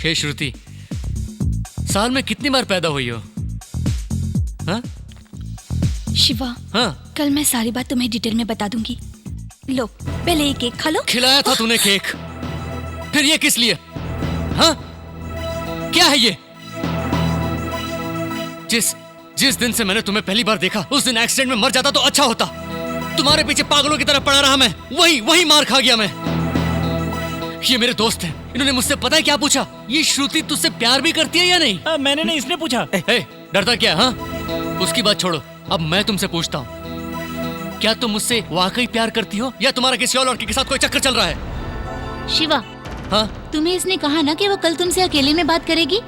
हे श्रुति, साल में कितनी बार पैदा हुई हो? हाँ? शिवा, हाँ? कल मैं सारी बात तुम्हें डिटेल में बता दूंगी। लो, पहले ये केक खा लो। खिलाया था तूने केक, फिर ये किस लिए? हाँ? क्या है ये? जिस दिन से मैंने तुम्हें पहली बार देखा, उस दिन एक्सीडेंट में मर जाता तो अच्छा होता। तुम्हारे पीछे पागलों की तरह पड़ा रहा मैं, वही मार खा गया मैं। ये मेरे दोस्त हैं, इन्होंने मुझसे पता है क्या पूछा, ये श्रुति तुझसे प्यार भी करती है या नहीं? मैंने नहीं, इसने पूछा। डरता क्या? हाँ, उसकी बात छोड़ो, अब मैं तुमसे पूछता हूँ, क्या तुम मुझसे वाकई प्यार करती हो या तुम्हारा किसी और लड़के के साथ कोई चक्कर चल रहा है? शिवा, हाँ? तुम्हें इसने कहा ना कि वो कल तुमसे अकेले में बात करेगी?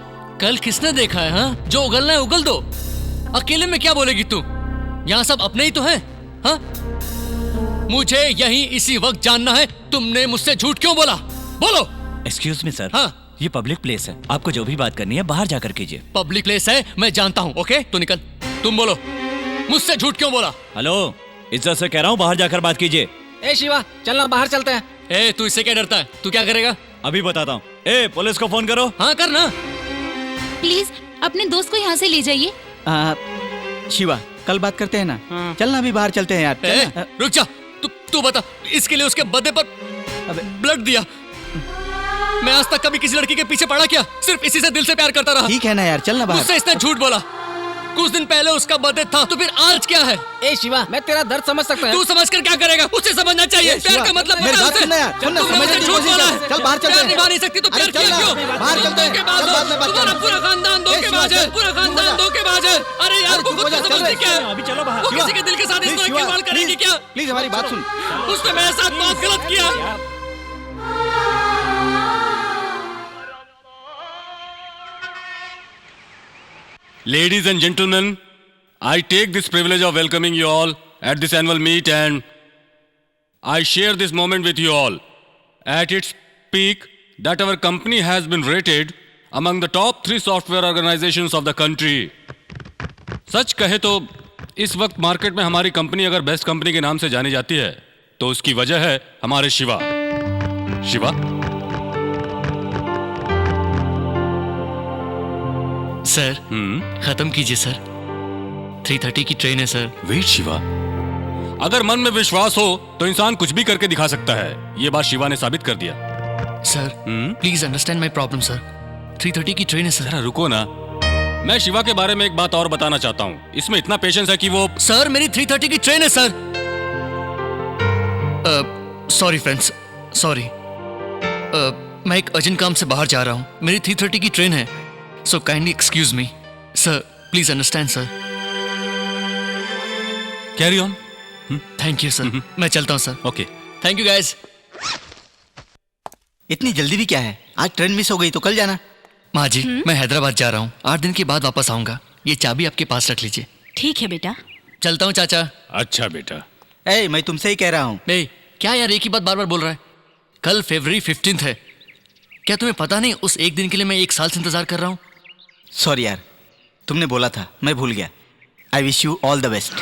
कल किसने देखा है? हाँ, जो उगलना है उगल दो, अकेले में क्या बोलेगी तू? यहाँ सब अपने ही तो हैं। हाँ? मुझे यही इसी वक्त जानना है, तुमने मुझसे झूठ क्यों बोला? बोलो। Excuse me sir. हाँ? ये पब्लिक प्लेस है, आपको जो भी बात करनी है बाहर जाकर कीजिए। पब्लिक प्लेस है, मैं जानता हूँ। ओके, तो निकल। तुम बोलो, मुझसे झूठ क्यों बोला? हेलो, इज्जत से कह रहा हूँ बाहर जाकर बात कीजिए। ए शिवा, चलना बाहर चलते हैं। ए, तू इससे क्या डरता है? तू क्या करेगा? अभी बताता हूँ। ए, पुलिस को फोन करो। हाँ, करना। प्लीज अपने दोस्त को यहाँ से ले जाइए। शिवा, कल बात करते हैं ना। चलना अभी बाहर चलते हैं यार। ए, रुक जा। तू बता, इसके लिए उसके बर्थडे पर ब्लड दिया। मैं आज तक कभी किसी लड़की के पीछे पड़ा क्या? सिर्फ इसी से दिल से प्यार करता रहा। ठीक है ना यार, चलना बाहर। मुझसे इसने झूठ बोला। कुछ दिन पहले उसका बर्थडे था, तो फिर आज क्या है? ए शिवा, मैं तेरा दर्द समझ सकता हूँ। तू समझ कर क्या करेगा? उसे समझना चाहिए। प्यार का मतलब मेरी बात सुनना यार, सुनना, समझने की झूठ कोशिश बोला कर। है। चल बाहर चलते प्यार हैं। निभा नहीं सकती तो प्यार किया क्यों? बाहर चलते हैं। धोखेबाज चल, बाद में हो। बात तुम्हारा करेंगे। पूरा खानदान धोखेबाज है। पूरा खानदान धोखेबाज है। अरे यार, वो खुद को समझती क्या है? अभी चलो बाहर। वो किसी के दिल के साथ इस तरह खिलवाड़ करेगी क्या? प्लीज हमारी बात सुन। उसने मेरे साथ बहुत गलत किया। Ladies and gentlemen, I take this privilege of welcoming you all at this annual meet, and I share this moment with you all. At its peak, that our company has been rated among the top 3 software organizations of the country. सच कहे तो इस वक्त market में हमारी company अगर best company के नाम से जानी जाती है तो उसकी वजह है हमारे शिवा। शिवा? सर, खत्म कीजिए सर। 3:30 की ट्रेन है सर। वेट शिवा, अगर मन में विश्वास हो तो इंसान कुछ भी करके दिखा सकता है। ये बात शिवा ने साबित कर दिया। Sir, please understand my problem sir. 3:30 की ट्रेन है सर। जरा रुको ना, मैं शिवा के बारे में एक बात और बताना चाहता हूँ। इसमें इतना पेशेंस है कि वो सर, मेरी 3:30 की ट्रेन है सर। Sorry friends, sorry. मैं एक अर्जेंट काम से बाहर जा रहा हूँ। मेरी 3:30 की ट्रेन है, so kindly excuse me sir. Please understand sir. Carry on. Thank you sir. मैं चलता हूँ sir. Okay, thank you guys. इतनी जल्दी भी क्या है? आज ट्रेन मिस हो गई तो कल जाना। माँ जी, मैं हैदराबाद जा रहा हूँ। 8 दिन के बाद वापस आऊंगा। ये चाबी आपके पास रख लीजिए। ठीक है बेटा। चलता हूँ चाचा। अच्छा बेटा। ए, मैं तुमसे ही कह रहा हूँ। नहीं, क्या यार एक ही बात बार बार बोल रहा है? कल फरवरी 15 है। क्या तुम्हें पता नहीं, उस एक दिन के लिए मैं 1 साल से इंतजार कर रहा हूँ। सॉरी यार, तुमने बोला था, मैं भूल गया। I wish you all the best.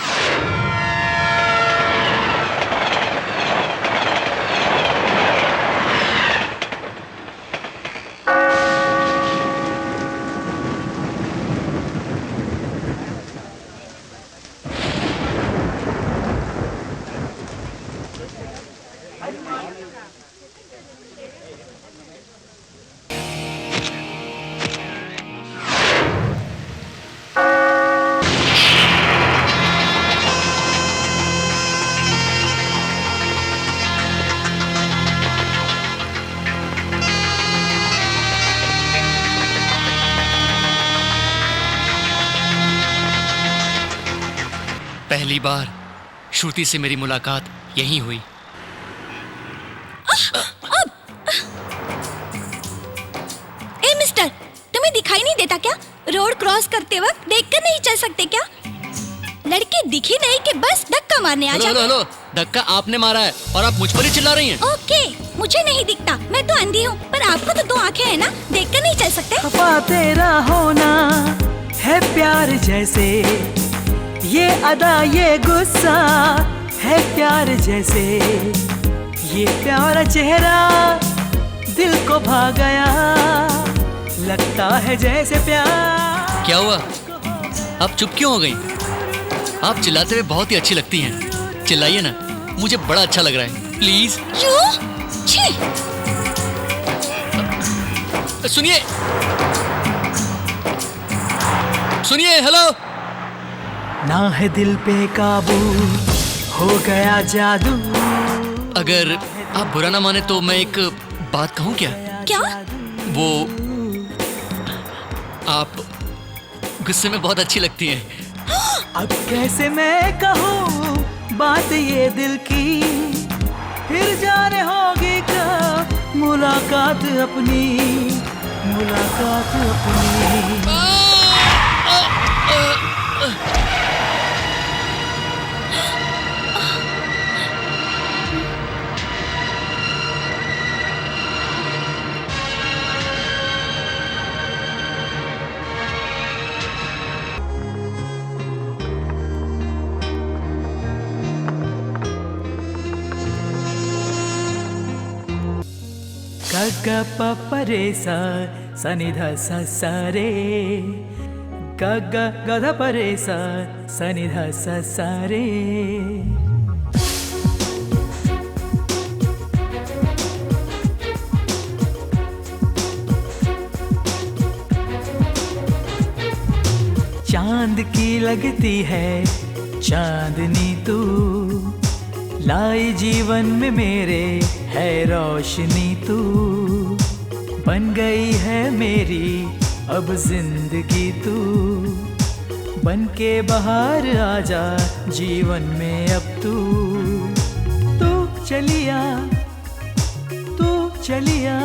पहली बार श्रुति से मेरी मुलाकात यहीं हुई। ए मिस्टर, तुम्हें दिखाई नहीं देता क्या? रोड क्रॉस करते वक्त देखकर नहीं चल सकते क्या? लड़के दिखी नहीं कि बस धक्का मारने आ हेलो जाते। हेलो, धक्का आपने मारा है और आप मुझ पर ही चिल्ला रही हैं। ओके, मुझे नहीं दिखता, मैं तो अंधी हूँ, पर आपको तो 2 आंखें हैं ना, देखकर नहीं चल सकते? खफा तेरा होना है प्यार जैसे, ये अदा ये गुस्सा है प्यार जैसे, ये प्यारा चेहरा दिल को भा गया, लगता है जैसे प्यार। क्या हुआ? आप चुप क्यों हो गई? आप चिल्लाते हुए बहुत ही अच्छी लगती हैं। चिल्लाइए ना, मुझे बड़ा अच्छा लग रहा है। प्लीज। छी! सुनिए, सुनिए, हेलो। ना है दिल पे काबू, हो गया जादू। अगर आप बुरा ना माने तो मैं एक बात कहूँ क्या? क्या? वो आप गुस्से में बहुत अच्छी लगती हैं। अब कैसे मैं कहूँ बात ये दिल की, फिर जाने होगी कब मुलाकात अपनी, मुलाकात अपनी। ग प प रे सा सा नि ध सा सा रे, ग ग ग ध प रे सा सा नि ध सा सा रे। चांद की लगती है चांदनी तू, लाई जीवन में मेरे है रोशनी तू। बन गई है मेरी अब जिंदगी तू, बन के बाहर आजा जीवन में अब तू। तू चलिया, तू चलिया,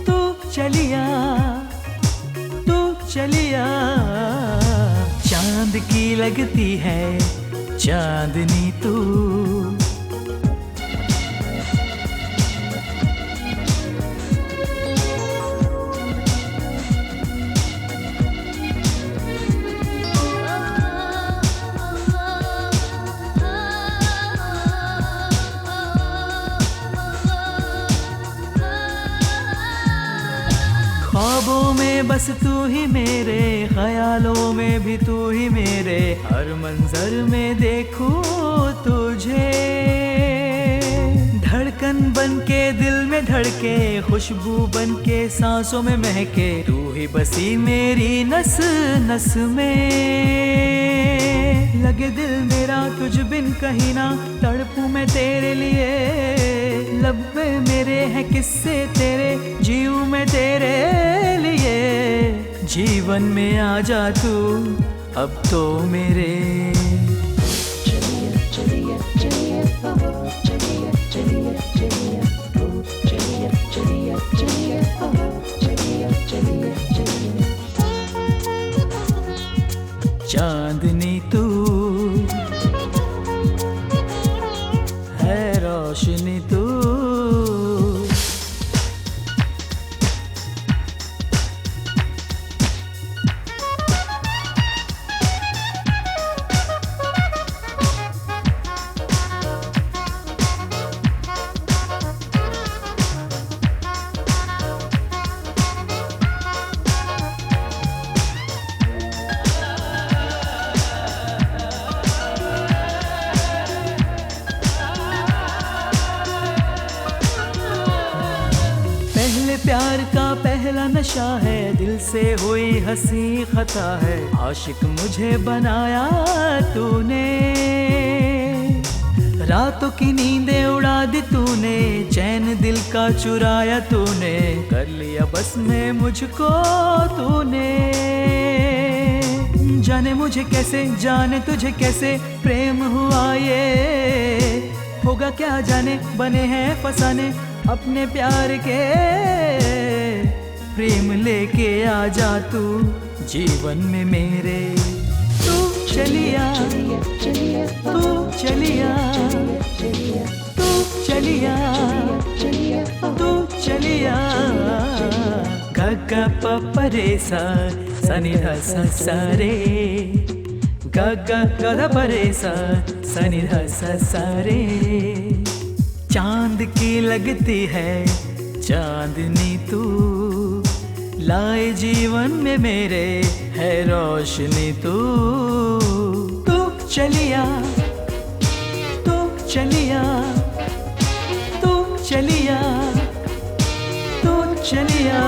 तू चलिया, तू चलिया। चांद की लगती है चांदनी तू। ख्वाबों में बस तू ही मेरे, ख्यालों में भी तू ही मेरे, हर मंजर में देखूं तुझे। धड़कन बन के दिल में धड़के, खुशबू बन के सांसों में महके, तू ही बसी मेरी नस नस में। लगे दिल मेरा तुझ बिन कहीं ना, तड़पूं मैं तेरे लिए। लब में मेरे हैं किस्से तेरे, जीऊं मैं तेरे लिए। जीवन में आ जा तू अब तो मेरे। चांदनी तू है रोशनी तू। प्यार का पहला नशा है, दिल से हुई हंसी खता है। आशिक मुझे बनाया तूने, रातों की नींदें उड़ा दी तूने, चैन दिल का चुराया तूने, कर लिया बस में मुझको तूने। जाने मुझे कैसे, जाने तुझे कैसे प्रेम हुआ ये, होगा क्या जाने, बने हैं फसाने अपने प्यार के। प्रेम लेके आ जा तू जीवन में मेरे। तू चलिया, तू चलिया, तू चलिया, तू चलिया। ग ग प प रे सा सा नि ध सा सा रे, ग ग ग ध प रे सा सा नि ध सा सा रे। चांद की लगती है चांदनी तू, लाए जीवन में मेरे है रोशनी तू चलिया तू चलिया तू चलिया तू चलिया।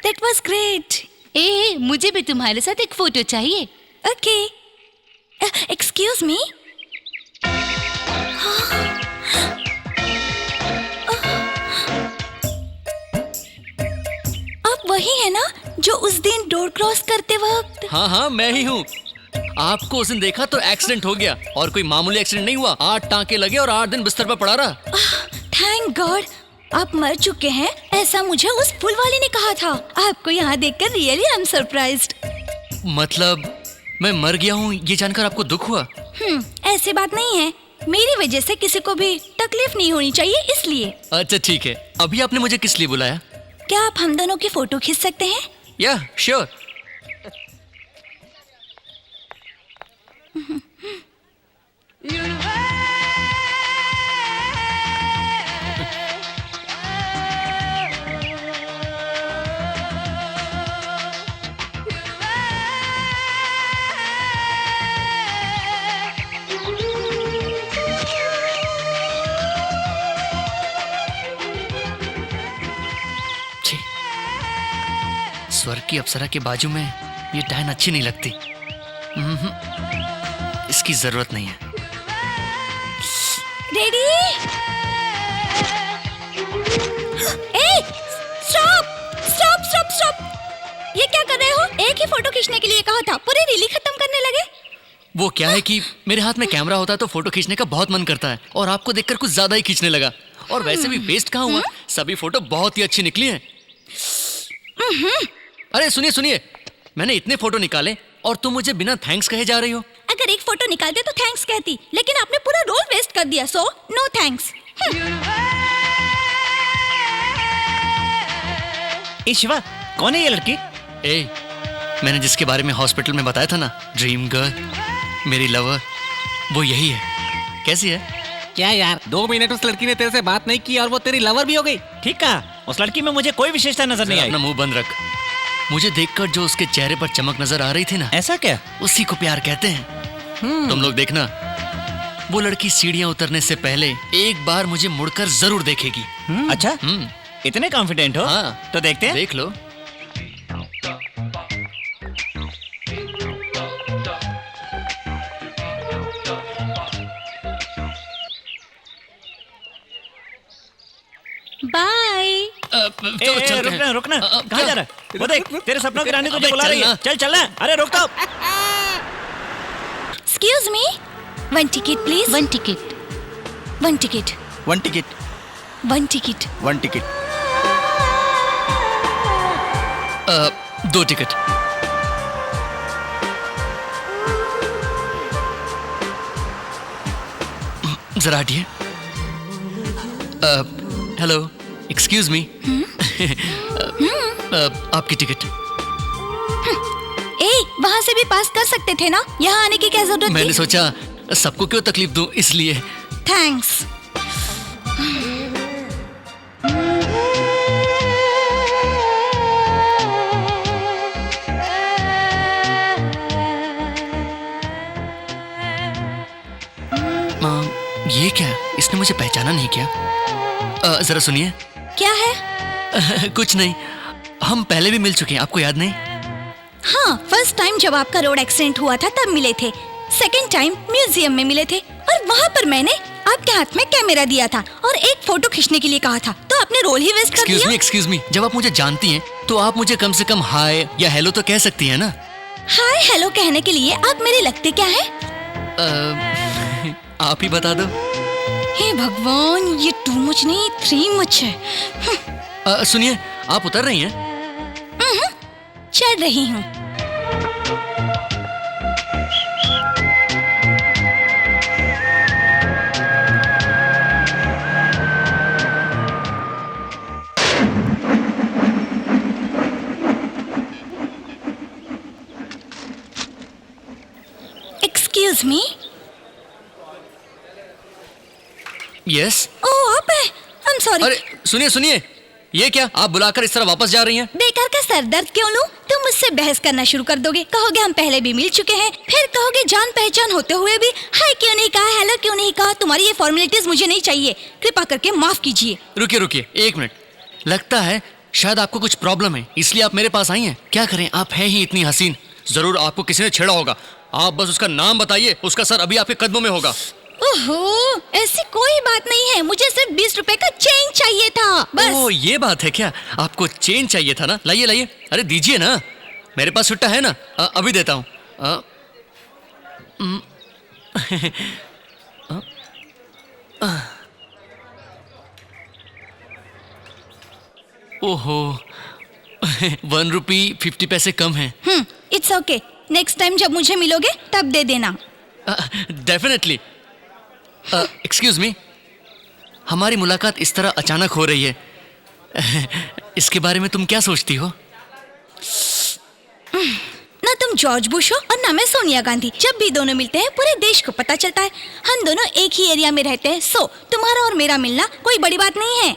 That was great. ए मुझे भी तुम्हारे साथ एक फोटो चाहिए। Okay. Excuse me. आप वही है ना जो उस दिन डोर क्रॉस करते वक्त? हाँ हाँ मैं ही हूँ। आपको उस दिन देखा तो एक्सीडेंट हो गया, और कोई मामूली एक्सीडेंट नहीं हुआ। 8 टांके लगे और 8 दिन बिस्तर पर पड़ा रहा। थैंक गॉड आप मर चुके हैं, ऐसा मुझे उस फूल वाले ने कहा था। आपको यहाँ देखकर रियली आई एम सरप्राइज्ड। मतलब मैं मर गया हूँ ये जानकर आपको दुख हुआ? ऐसी बात नहीं है, मेरी वजह से किसी को भी तकलीफ नहीं होनी चाहिए इसलिए। अच्छा ठीक है, अभी आपने मुझे किस लिए बुलाया? क्या आप हम दोनों की फोटो खींच सकते हैं? या श्योर। स्वर्ग की अप्सरा के बाजू में ये डायन अच्छी नहीं लगती। इसकी जरूरत नहीं है। रेडी? ए, स्टॉप स्टॉप स्टॉप स्टॉप! ये क्या कर रहे हो? एक ही फोटो खींचने के लिए कहा था, पूरी रील खत्म करने लगे। वो क्या है कि मेरे हाथ में कैमरा होता है तो फोटो खींचने का बहुत मन करता है, और आपको देखकर कुछ ज्यादा ही खींचने लगा। और वैसे भी वेस्ट कहाँ हुआ, सभी फोटो बहुत ही अच्छी निकली हैं। अरे सुनिए सुनिए, मैंने इतने फोटो निकाले और तुम मुझे बिना थैंक्स कहे जा रही हो। अगर एक फोटो निकालते तो थैंक्स कहती, लेकिन आपने पूरा रोल वेस्ट कर दिया, सो नो थैंक्स। ए शिवा, कौन है ये लड़की? ए, मैंने जिसके बारे में हॉस्पिटल में बताया था ना, ड्रीम गर्ल, मेरी लवर, वो यही है। कैसी है? क्या यार, 2 मिनट उस लड़की ने तेरे से बात नहीं की और वो तेरी लवर भी हो गई? ठीक कहा, उस लड़की में मुझे कोई विशेषता नजर नहीं आई। अपना मुंह बंद रख। मुझे देखकर जो उसके चेहरे पर चमक नजर आ रही थी ना, ऐसा क्या? उसी को प्यार कहते हैं। तुम लोग देखना, वो लड़की सीढ़ियां उतरने से पहले एक बार मुझे मुड़कर जरूर देखेगी। अच्छा, इतने कॉन्फिडेंट हो? हाँ, तो देखते हैं। देख लो। बाय। रुकना रुकना, कहाँ जा रहा है? वो देख, तेरे सपनों की रानी तुझे बुला रही है। चल चलना। अरे रुक तो। Excuse me, 1 ticket please. 1 ticket. 1 ticket. 1 ticket. 1 ticket. 1 ticket. 2 ticket. जरा हटिए। Hello, excuse me. आपकी टिकट। ए, वहाँ से भी पास कर सकते थे ना, यहाँ आने की क्या जरूरत थी? मैंने सोचा सबको क्यों तकलीफ दूं, इसलिए। थैंक्स। ये क्या? इसने मुझे पहचाना नहीं क्या? जरा सुनिए। क्या है? कुछ नहीं, हम पहले भी मिल चुके हैं, आपको याद नहीं? हाँ, फर्स्ट टाइम जब आपका रोड एक्सीडेंट हुआ था तब मिले थे, सेकंड टाइम म्यूजियम में मिले थे, और वहाँ पर मैंने आपके हाथ में कैमरा दिया था और एक फोटो खींचने के लिए कहा था, तो आपने रोल ही वेस्ट कर दिया। एक्सक्यूज मी, जब आप मुझे जानती हैं तो आप मुझे कम से कम हाय या हेलो तो कह सकती हैं ना? हाय हेलो कहने के लिए आप मेरे लगते क्या है? आप ही बता दो। हे भगवान, ये 2 मच नहीं 3 मच है। सुनिए, आप उतर रही हैं? चढ़ रही हूँ। Excuse me. यस। ओह आप है, आई एम सॉरी। अरे सुनिए सुनिए, ये क्या आप बुलाकर इस तरह वापस जा रही हैं? बेकार का सर दर्द क्यों लूं? तुम मुझसे बहस करना शुरू कर दोगे, कहोगे हम पहले भी मिल चुके हैं, फिर कहोगे जान पहचान होते हुए भी हाय क्यों नहीं कहा, हेलो क्यों नहीं कहा। तुम्हारी ये फॉर्मेलिटीज मुझे नहीं चाहिए, कृपा करके माफ कीजिए। रुकिए रुकिए एक मिनट, लगता है शायद आपको कुछ प्रॉब्लम है, इसलिए आप मेरे पास आई हैं। क्या करें, आप हैं ही इतनी हसीन, जरूर आपको किसी ने छेड़ा होगा। आप बस उसका नाम बताइए, उसका सर अभी आपके कदमों में होगा। ओहो, ऐसी कोई बात नहीं है, मुझे सिर्फ 20 रुपए का चेंज चाहिए था बस। ओह ये बात है क्या, आपको चेंज चाहिए था ना? लाइए लाइए, अरे दीजिए ना, मेरे पास छुट्टा है ना, अभी देता हूँ। ओहो 1 रुपी 50 पैसे कम है। इट्स ओके, नेक्स्ट टाइम जब मुझे मिलोगे तब दे देना। डेफिनेटली। एक्सक्यूज मी, हमारी मुलाकात इस तरह अचानक हो रही है, इसके बारे में तुम क्या सोचती हो? ना तुम जॉर्ज बुश हो और ना मैं सोनिया गांधी। जब भी दोनों मिलते हैं पूरे देश को पता चलता है। हम दोनों एक ही एरिया में रहते हैं, सो तुम्हारा और मेरा मिलना कोई बड़ी बात नहीं है।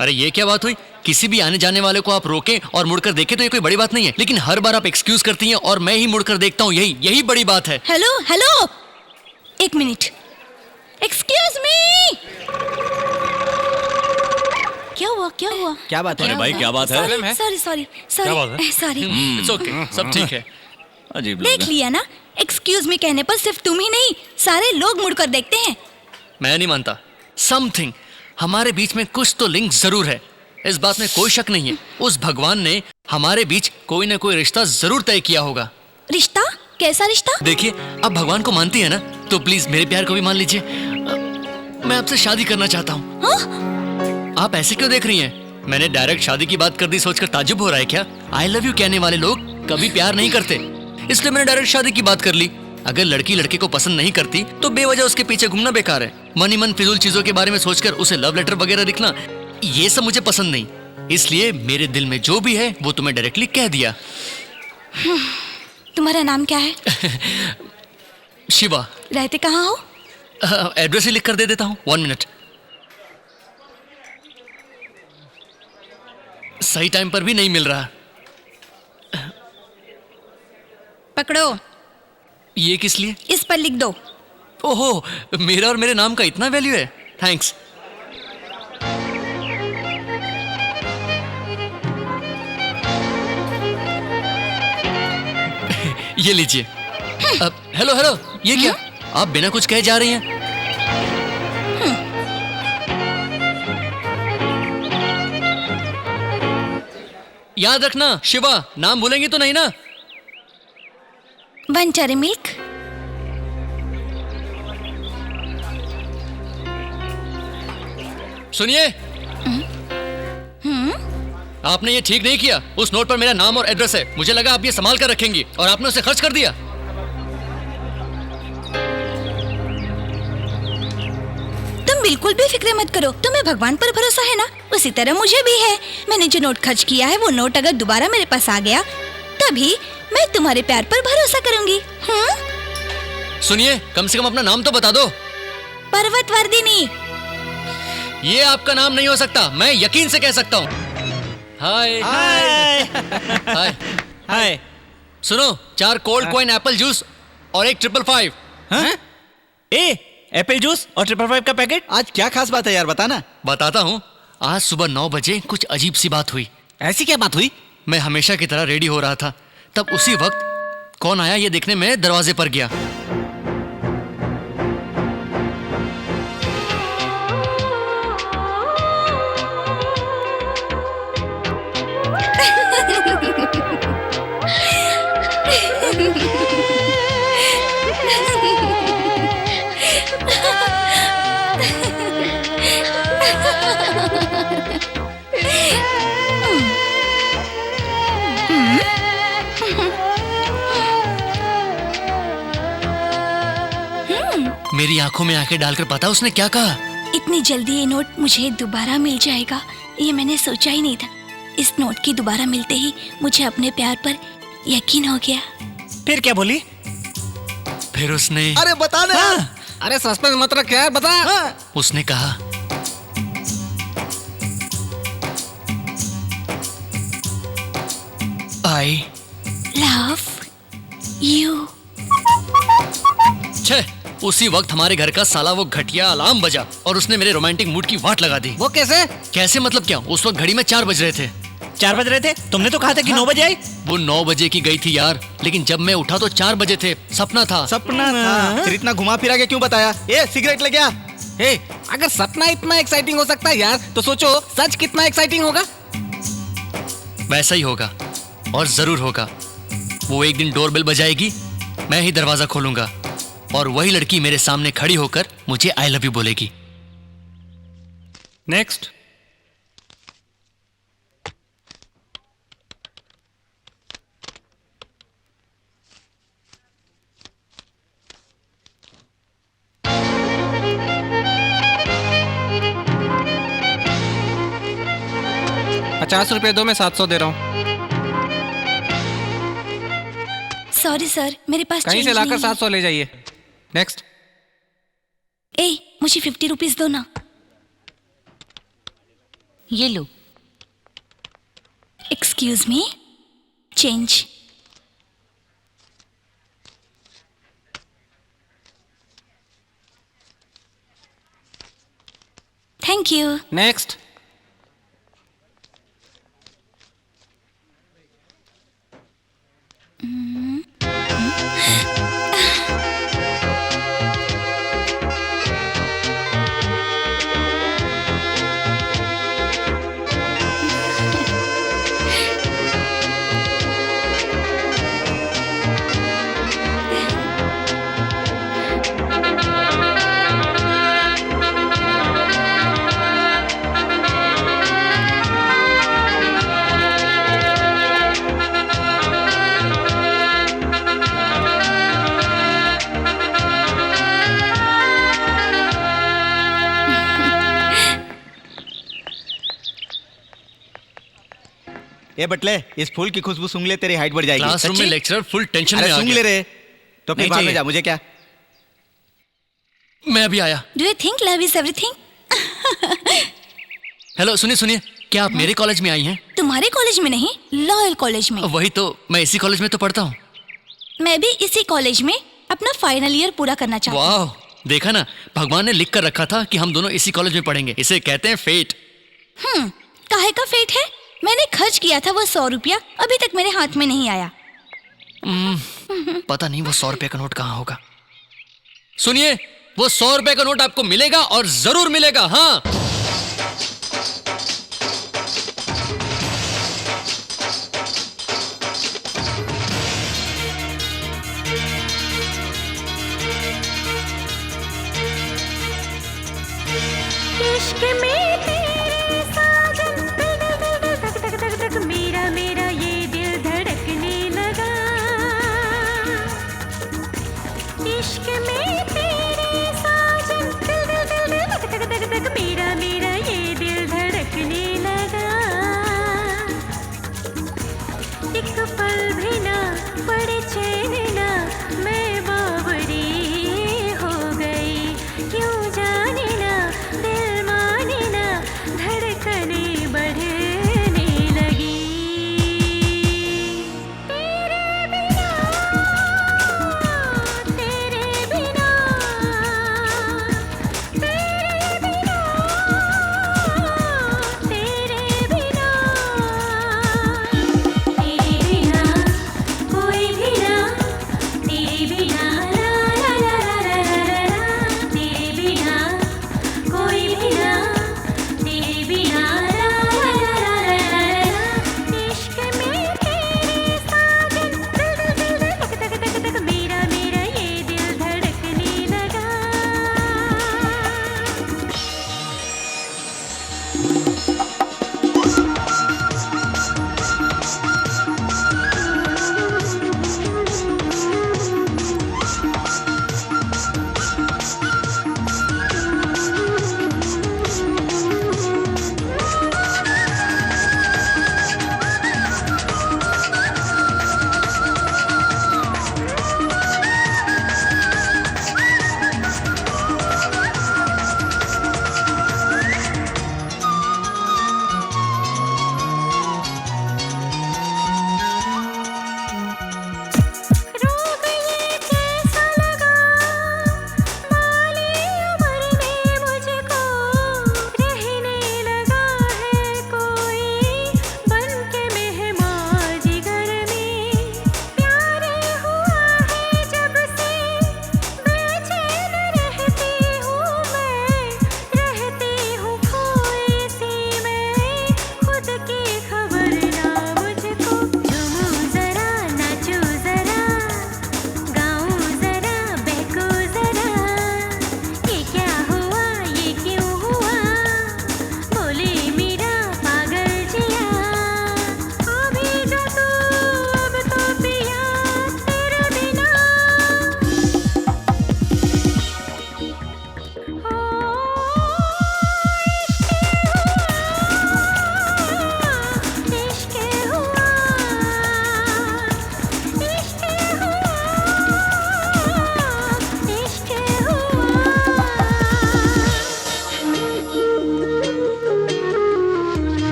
अरे ये क्या बात हुई, किसी भी आने जाने वाले को आप रोकें और मुड़कर देखें तो ये कोई बड़ी बात नहीं है, लेकिन हर बार आप एक्सक्यूज करती हैं और मैं ही मुड़कर देखता हूँ, यही बड़ी बात है। हेलो हेलो, एक मिनट, एक्सक्यूज मी। क्या हुआ क्या हुआ? क्या बात है? अरे भाई क्या बात है? सॉरी सॉरी क्या बात सॉरी है? सॉरी। इट्स ओके, सब ठीक है। अजीब लोग देख हैं। लिया ना, एक्सक्यूज मी कहने पर सिर्फ तुम ही नहीं सारे लोग मुड़कर देखते हैं। मैं नहीं मानता, समथिंग हमारे बीच में कुछ तो लिंक जरूर है, इस बात में कोई शक नहीं है। उस भगवान ने हमारे बीच कोई ना कोई रिश्ता जरूर तय किया होगा। रिश्ता? कैसा रिश्ता? देखिए, आप भगवान को मानती है ना, तो प्लीज मेरे प्यार को भी मान लीजिए। मैं आपसे शादी करना चाहता हूँ। हाँ? आप ऐसे क्यों देख रही हैं? मैंने डायरेक्ट शादी की बात कर दी सोचकर ताज्जुब हो रहा है क्या? आई लव यू कहने वाले लोग कभी प्यार नहीं करते, इसलिए मैंने डायरेक्ट शादी की बात कर ली। अगर लड़की लड़के को पसंद नहीं करती तो बेवजह उसके पीछे घूमना बेकार है। मन ही मन फिजूल चीजों के बारे में सोचकर उसे लव लेटर वगैरह लिखना, ये सब मुझे पसंद नहीं। इसलिए मेरे दिल में जो भी है वो तुम्हें डायरेक्टली कह दिया। तुम्हारा नाम क्या है? शिवा। रहते कहाँ हो? एड्रेस ही लिख कर दे देता हूँ, 1 मिनट। सही टाइम पर भी नहीं मिल रहा। पकड़ो, ये किस लिए? इस पर लिख दो। ओहो, मेरा और मेरे नाम का इतना वैल्यू है, थैंक्स। ये लीजिए। हेलो हेलो, ये क्या? आप बिना कुछ कहे जा रही हैं? याद रखना शिवा, नाम भूलेंगी तो नहीं ना? Buncher milk. सुनिए, आपने ये ठीक नहीं किया। उस नोट पर मेरा नाम और एड्रेस है, मुझे लगा आप ये संभाल कर रखेंगी और आपने उसे खर्च कर दिया। तुम बिल्कुल भी फिक्र मत करो, तुम्हें भगवान पर भरोसा है ना, उसी तरह मुझे भी है। मैंने जो नोट खर्च किया है वो नोट अगर दोबारा मेरे पास आ गया तभी मैं तुम्हारे प्यार पर भरोसा करूंगी। सुनिए, कम से कम अपना नाम तो बता दो। पर्वतवर्धिनी। ये आपका नाम नहीं हो सकता, मैं यकीन से कह सकता हूँ। हाय हाय हाय। हाय। सुनो, 4 कोल्ड कॉइन एप्पल जूस और 1 555। हाँ? ए, एप्पल जूस और 555 का पैकेट। आज क्या खास बात है यार, बताना। बताता हूँ। आज सुबह 9 बजे कुछ अजीब सी बात हुई। ऐसी क्या बात हुई? मैं हमेशा की तरह रेडी हो रहा था, तब उसी वक्त कौन आया ये देखने मैं दरवाजे पर गया। मेरी आंखों में आंखें डालकर पता उसने क्या कहा? इतनी जल्दी ये नोट मुझे दोबारा मिल जाएगा, ये मैंने सोचा ही नहीं था। इस नोट की दोबारा मिलते ही मुझे अपने प्यार पर यकीन हो गया। फिर क्या बोली? फिर उसने अरे बता ना। अरे सस्पेंस मत रख यार, बता। उसने कहा आई लव यू। छे, उसी वक्त हमारे घर का साला वो घटिया अलार्म बजा और उसने मेरे रोमांटिक मूड की वाट लगा दी। वो कैसे? कैसे मतलब क्या? उस वक्त घड़ी में 4 बज रहे थे। 4 बज रहे थे? तुमने तो कहा था कि 9 बजे आई। वो 9 बजे की गई थी यार, लेकिन जब मैं उठा तो 4 बजे थे। सपना था। सपना था। फिर इतना घुमा फिरा के क्यों बताया? ए सिगरेट ले गया। ए, अगर सपना इतना एक्साइटिंग हो सकता है यार, तो सोचो सच कितना एक्साइटिंग होगा। वैसा ही होगा और जरूर होगा। वो एक दिन डोरबेल बजाएगी, मैं ही दरवाजा खोलूंगा और वही लड़की मेरे सामने खड़ी होकर मुझे आई लव यू बोलेगी। नेक्स्ट। ₹50 दो, मैं 700 दे रहा हूँ। सॉरी सर, मेरे पास कहीं change से लाकर नहीं है। 700 ले जाइए। नेक्स्ट। ए, मुझे 50 रुपीज दो ना। ये लो। Excuse me, change. Thank you. Next. ए बटले, इस फूल की खुशबू सूंघ ले, तेरी हाइट बढ़ जाएगी। क्लासरूम में सच्ची? लेक्चरर फुल टेंशन अरे में आ सूंघ ले गया। रे। तो अपने नहीं बाहर में चाहिए। जा, मुझे क्या। मैं अभी आया। Do you think love is everything? Hello, सुनिए सुनिए, क्या आप मेरे कॉलेज में आई हैं? तुम्हारे कॉलेज में नहीं, लॉयल कॉलेज में। वही तो, मैं इसी कॉलेज में तो पढ़ता हूँ। मैं भी इसी कॉलेज में अपना फाइनल ईयर पूरा करना चाहती हूँ। वाह, देखा ना, भगवान ने लिख कर रखा था कि हम दोनों इसी कॉलेज में पढ़ेंगे। इसे कहते हैं फेट। काहे का फेट है? मैंने खर्च किया था वो 100 रुपया, अभी तक मेरे हाथ में नहीं आया। पता नहीं वो 100 रुपए का नोट कहाँ होगा। सुनिए, वो 100 रुपए का नोट आपको मिलेगा और जरूर मिलेगा। हाँ, इश्क में तेरे साजन धक धक धक धक मेरा मेरा ये दिल धड़कने लगा। इश्क में तेरे साजन धक धक धक धक मेरा मेरा ये दिल धड़कने लगा। एक पल भी ना पड़े चैन ना, मैं बावरी हो गई। क्यों जाने ना दिल माने ना, धड़कने बढ़ने लगी। तेरे बिना, तेरे बिना, तेरे बिना, तेरे बिना, तेरे बिना कोई भी ना, तेरे बिना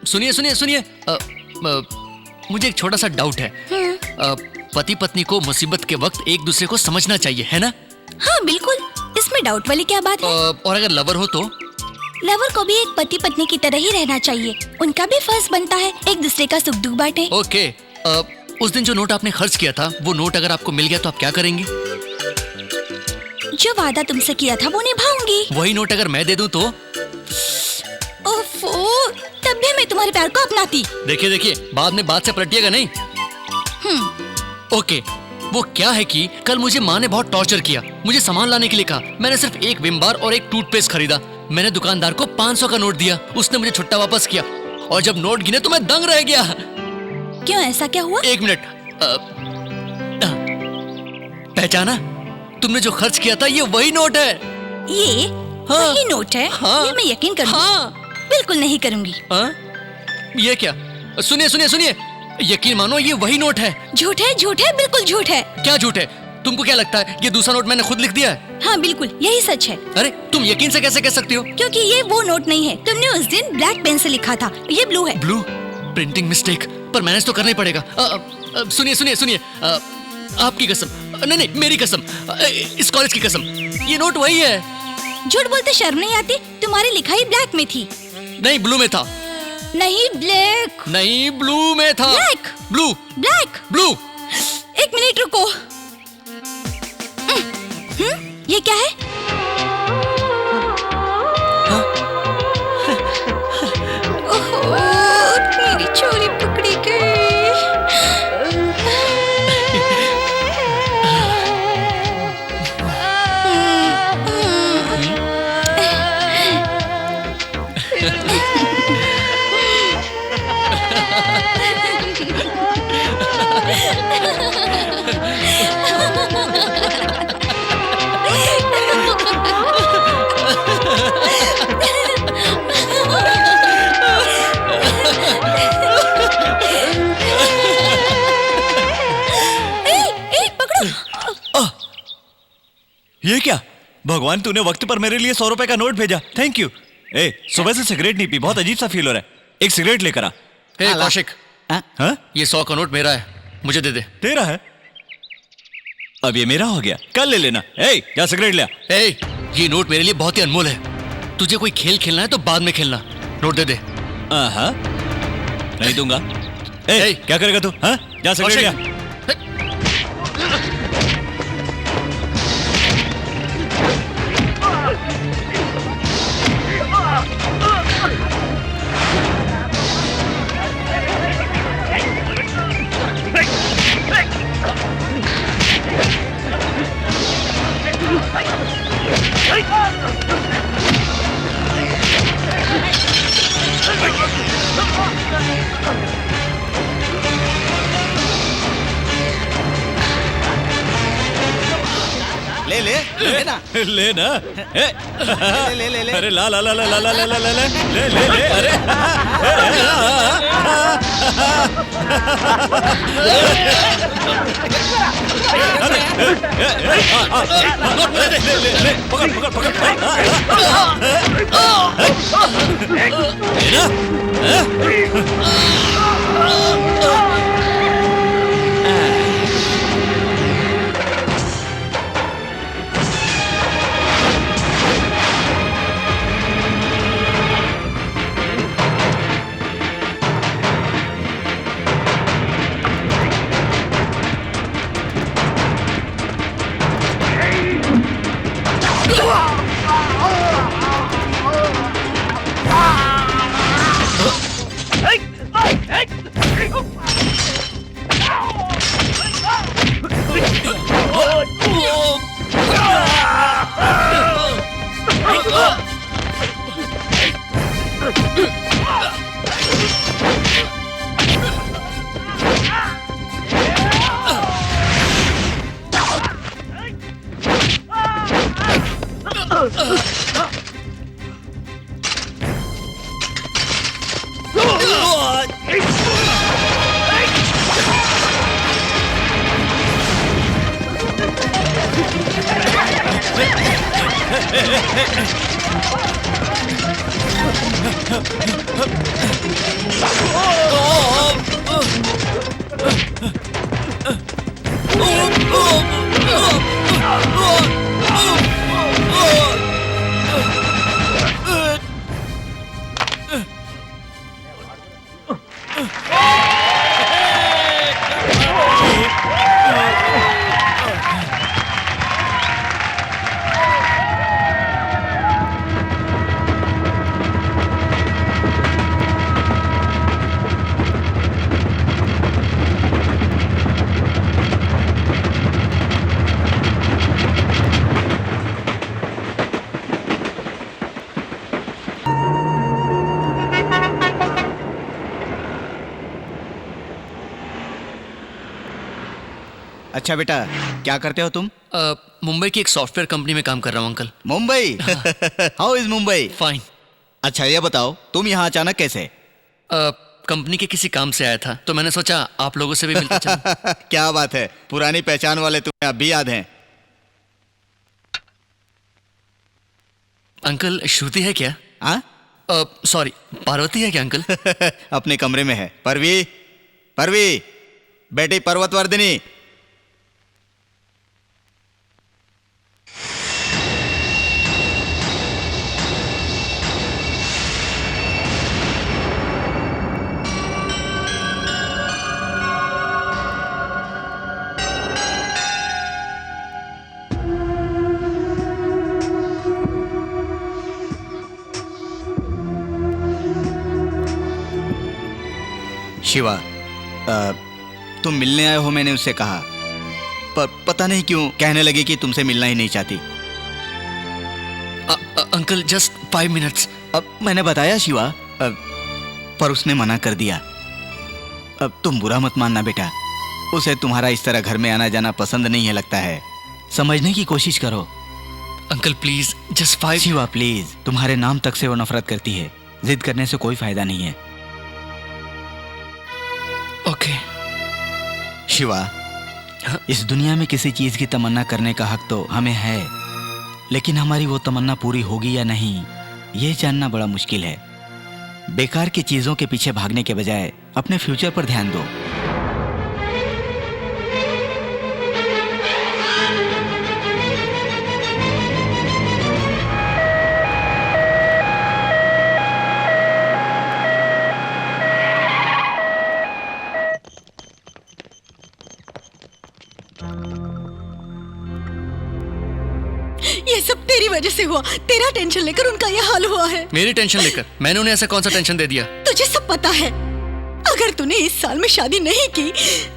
सुनिए सुनिए सुनिए, मुझे एक छोटा सा डाउट है। पति पत्नी को मुसीबत के वक्त एक दूसरे को समझना चाहिए, है ना? हाँ बिल्कुल, इसमें डाउट वाली क्या बात है? और अगर लवर हो तो? लवर को भी एक पति पत्नी की तरह ही रहना चाहिए। उनका भी फर्ज बनता है एक दूसरे का सुख दुख बांटे। ओके, उस दिन जो नोट आपने खर्च किया था, वो नोट अगर आपको मिल गया तो आप क्या करेंगी? जो वादा तुमसे किया था वो निभाऊंगी। वही नोट अगर मैं दे दूं तो? ओफो, तब भी मैं तुम्हारे प्यार को अपनाती। देखिए देखिए, बाद में बात से पलटिएगा नहीं। ओके, वो क्या है कि कल मुझे माँ ने बहुत टॉर्चर किया। मुझे सामान लाने के लिए कहा। मैंने सिर्फ एक विम बार और एक टूथपेस्ट खरीदा। मैंने दुकानदार को 500 का नोट दिया। उसने मुझे छुट्टा वापस किया और जब नोट गिने तो मैं दंग रह गया। क्यों, ऐसा क्या हुआ? एक मिनट, पहचाना? तुमने जो खर्च किया था ये वही नोट है। ये वही नोट है? हाँ। ये मैं यकीन करूंगी। हाँ। बिल्कुल नहीं करूंगी। ये क्या? सुनिए सुनिए सुनिए, यकीन मानो ये वही नोट है। झूठ है, झूठ है, बिल्कुल झूठ है। क्या झूठ है? तुमको क्या लगता है ये दूसरा नोट मैंने खुद लिख दिया है? हाँ बिल्कुल, यही सच है। अरे तुम यकीन से कैसे कह सकती हो? क्योंकि ये वो नोट नहीं है। तुमने उस दिन ब्लैक पेन से लिखा था, ये ब्लू है। ब्लू? प्रिंटिंग मिस्टेक, पर मैनेज तो करना ही पड़ेगा। सुनिए सुनिए सुनिए, आपकी कसम, नहीं नहीं मेरी कसम, इस कॉलेज की कसम, ये नोट वही है। झूठ बोलते शर्म नहीं आती? तुम्हारी लिखाई ब्लैक में थी। नहीं, ब्लू में था। नहीं, ब्लैक। नहीं, ब्लू में था। ब्लैक। ब्लू। ब्लैक। ब्लू। एक मिनट रुको। ये क्या है? ओहो, मेरी चोरी पकड़ी गई। ये क्या? भगवान, तूने वक्त पर मेरे लिए 100 रुपए का नोट भेजा, थैंक यू। ए, सुबह से सिगरेट नहीं पी, बहुत अजीब सा फील हो रहा है। एक सिगरेट लेकर आ। हे कौशिक, हाँ? ये 100 का नोट मेरा है, मुझे दे दे। तेरा है? अब ये मेरा हो गया, कल ले लेना। ए, जा सिगरेट ले आ। ए, ये नोट मेरे लिए बहुत ही अनमोल है। तुझे कोई खेल खेलना है तो बाद में खेलना। नोट दे दे। हाँ, नहीं दूंगा। ए, क्या करेगा तू? हाँ, जा सिगरेट ले आ। ले ले ले ना ले ना। ले ले ले अरे ला ला ला ला ला ला ला ला ला ले ले ले अरे पकड़ पकड़ पकड़ अच्छा बेटा, क्या करते हो तुम? मुंबई की एक सॉफ्टवेयर कंपनी में काम कर रहा हूँ uncle. Mumbai? How is Mumbai? Fine. अच्छा ये बताओ, तुम यहाँ अचानक कैसे? कंपनी के किसी काम से आया था तो मैंने सोचा आप लोगों से भी मिलता चलूं। क्या बात है, पुरानी पहचान वाले तुम्हें अब भी याद हैं। अंकल श्रुति है क्या? हाँ? सॉरी, पार्वती है क्या अंकल? अपने कमरे में है। परवी, परवी बेटी पर्वतवर्धिनी। शिवा, तुम मिलने आए हो मैंने उससे कहा, पर पता नहीं क्यों कहने लगी कि तुमसे मिलना ही नहीं चाहती। Uncle just 5 minutes. अब मैंने बताया शिवा, पर उसने मना कर दिया। अब तुम बुरा मत मानना बेटा, उसे तुम्हारा इस तरह घर में आना जाना पसंद नहीं है लगता है। समझने की कोशिश करो। Uncle please just 5। Shiva please, तुम्हारे नाम तक से वो नफरत करती है। जिद करने से कोई फायदा नहीं है। ओके। शिवा, इस दुनिया में किसी चीज की तमन्ना करने का हक तो हमें है, लेकिन हमारी वो तमन्ना पूरी होगी या नहीं ये जानना बड़ा मुश्किल है। बेकार की चीजों के पीछे भागने के बजाय अपने फ्यूचर पर ध्यान दो। ये सब तेरी वजह से हुआ। तेरा टेंशन लेकर उनका ये हाल हुआ है। मेरी टेंशन लेकर? मैंने उन्हें ऐसा कौन सा टेंशन दे दिया? तुझे सब पता है। अगर तूने इस साल में शादी नहीं की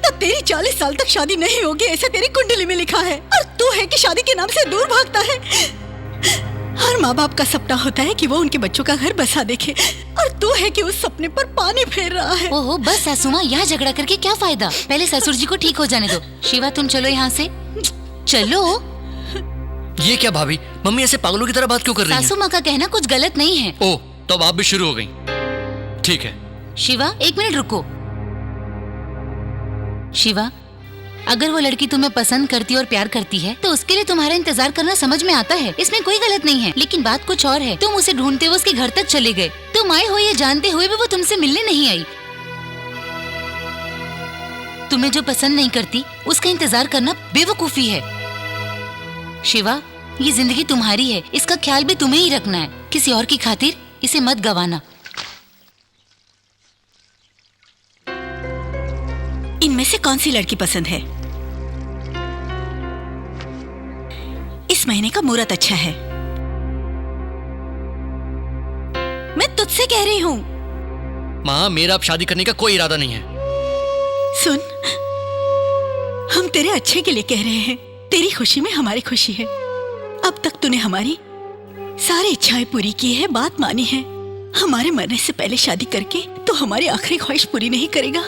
तो तेरी 40 साल तक शादी नहीं होगी, ऐसा तेरी कुंडली में लिखा है। और तू है कि शादी के नाम से दूर भागता है। हर माँ बाप का सपना होता है कि वो उनके बच्चों का घर बसा देखे, और तू है कि उस सपने पर पानी फेर रहा है। ओहो बस सासू माँ, यहाँ झगड़ा करके क्या फायदा? पहले ससुर जी को ठीक हो जाने दो। शिवा तुम चलो यहाँ से, चलो। ये क्या भाभी, मम्मी ऐसे पागलों की तरह बात क्यों कर रही हैं? सासू माँ का कहना कुछ गलत नहीं है। ओह, तो अब आप भी शुरू हो गई। ठीक है। शिवा 1 मिनट रुको। शिवा, अगर वो लड़की तुम्हें पसंद करती और प्यार करती है तो उसके लिए तुम्हारा इंतजार करना समझ में आता है, इसमें कोई गलत नहीं है। लेकिन बात कुछ और है। तुम उसे ढूंढते हुए उसके घर तक चले गए। तुम आए हो ये जानते हुए भी वो तुमसे मिलने नहीं आई। तुम्हें जो पसंद नहीं करती उसका इंतजार करना बेवकूफी है। शिवा, ये जिंदगी तुम्हारी है, इसका ख्याल भी तुम्हें ही रखना है। किसी और की खातिर इसे मत गवाना। इनमें से कौन सी लड़की पसंद है? इस महीने का मुहूर्त अच्छा है। मैं तुझसे कह रही हूँ। माँ, मेरा अब शादी करने का कोई इरादा नहीं है। सुन, हम तेरे अच्छे के लिए कह रहे हैं। तेरी खुशी में हमारी खुशी है। अब तक तूने हमारी सारी इच्छाएं पूरी की है, बात मानी है। हमारे मरने से पहले शादी करके तो हमारी आखिरी ख्वाहिश पूरी नहीं करेगा।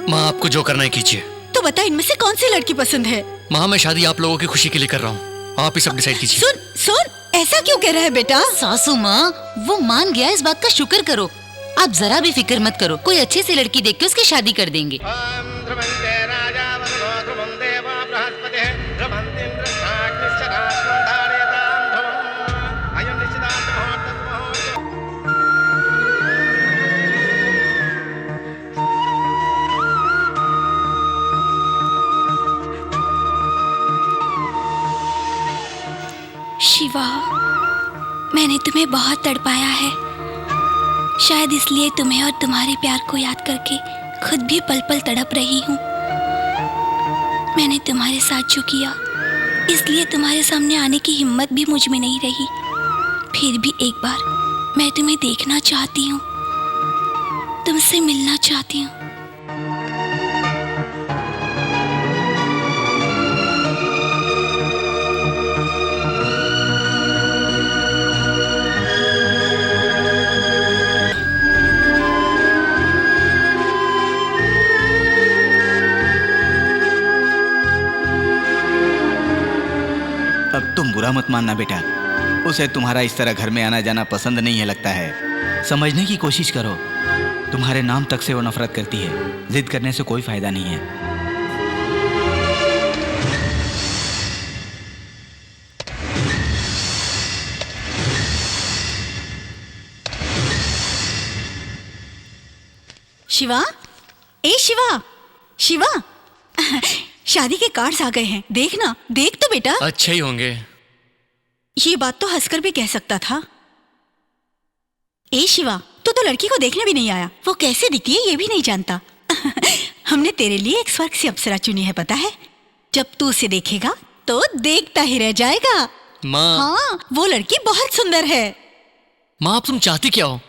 माँ, आपको जो करना है कीजिए। तो बता, इनमें से कौन सी लड़की पसंद है? माँ, मैं शादी आप लोगों की खुशी के लिए कर रहा हूँ। आप ही सब डिसाइड कीजिए। सुन सुन, ऐसा क्यों कह रहा है बेटा? सासू माँ, वो मान गया, इस बात का शुक्र करो। आप जरा भी फिक्र मत करो, कोई अच्छी सी लड़की देख के उसकी शादी कर देंगे। ध्रुवं जय राजा वरुणो ध्रुवं देवा बृहस्पतिः ध्रुवं इन्द्रस्ताग्निश्च राष्ट्रो शिवा, मैंने तुम्हें बहुत तड़पाया है। शायद इसलिए तुम्हें और तुम्हारे प्यार को याद करके खुद भी पल पल तड़प रही हूँ। मैंने तुम्हारे साथ जो किया, इसलिए तुम्हारे सामने आने की हिम्मत भी मुझ में नहीं रही। फिर भी एक बार मैं तुम्हें देखना चाहती हूँ, तुमसे मिलना चाहती हूँ। अब तुम बुरा मत मानना बेटा, उसे तुम्हारा इस तरह घर में आना जाना पसंद नहीं है लगता है। समझने की कोशिश करो, तुम्हारे नाम तक से वो नफरत करती है। जिद करने से कोई फायदा नहीं है। शिवा, ए शिवा, शिवा, शादी के कार्ड्स आ गए हैं, देखना, देख तो बेटा। अच्छे ही होंगे। ये बात तो हंसकर भी कह सकता था। ए शिवा, तू तो लड़की को देखने भी नहीं आया, वो कैसे दिखती है ये भी नहीं जानता। हमने तेरे लिए एक स्वर्ग सी अप्सरा चुनी है, पता है? जब तू उसे देखेगा तो देखता ही रह जाएगा। माँ, हाँ, वो लड़की बहुत सुंदर है। माँ, अब तुम चाहती क्या हो?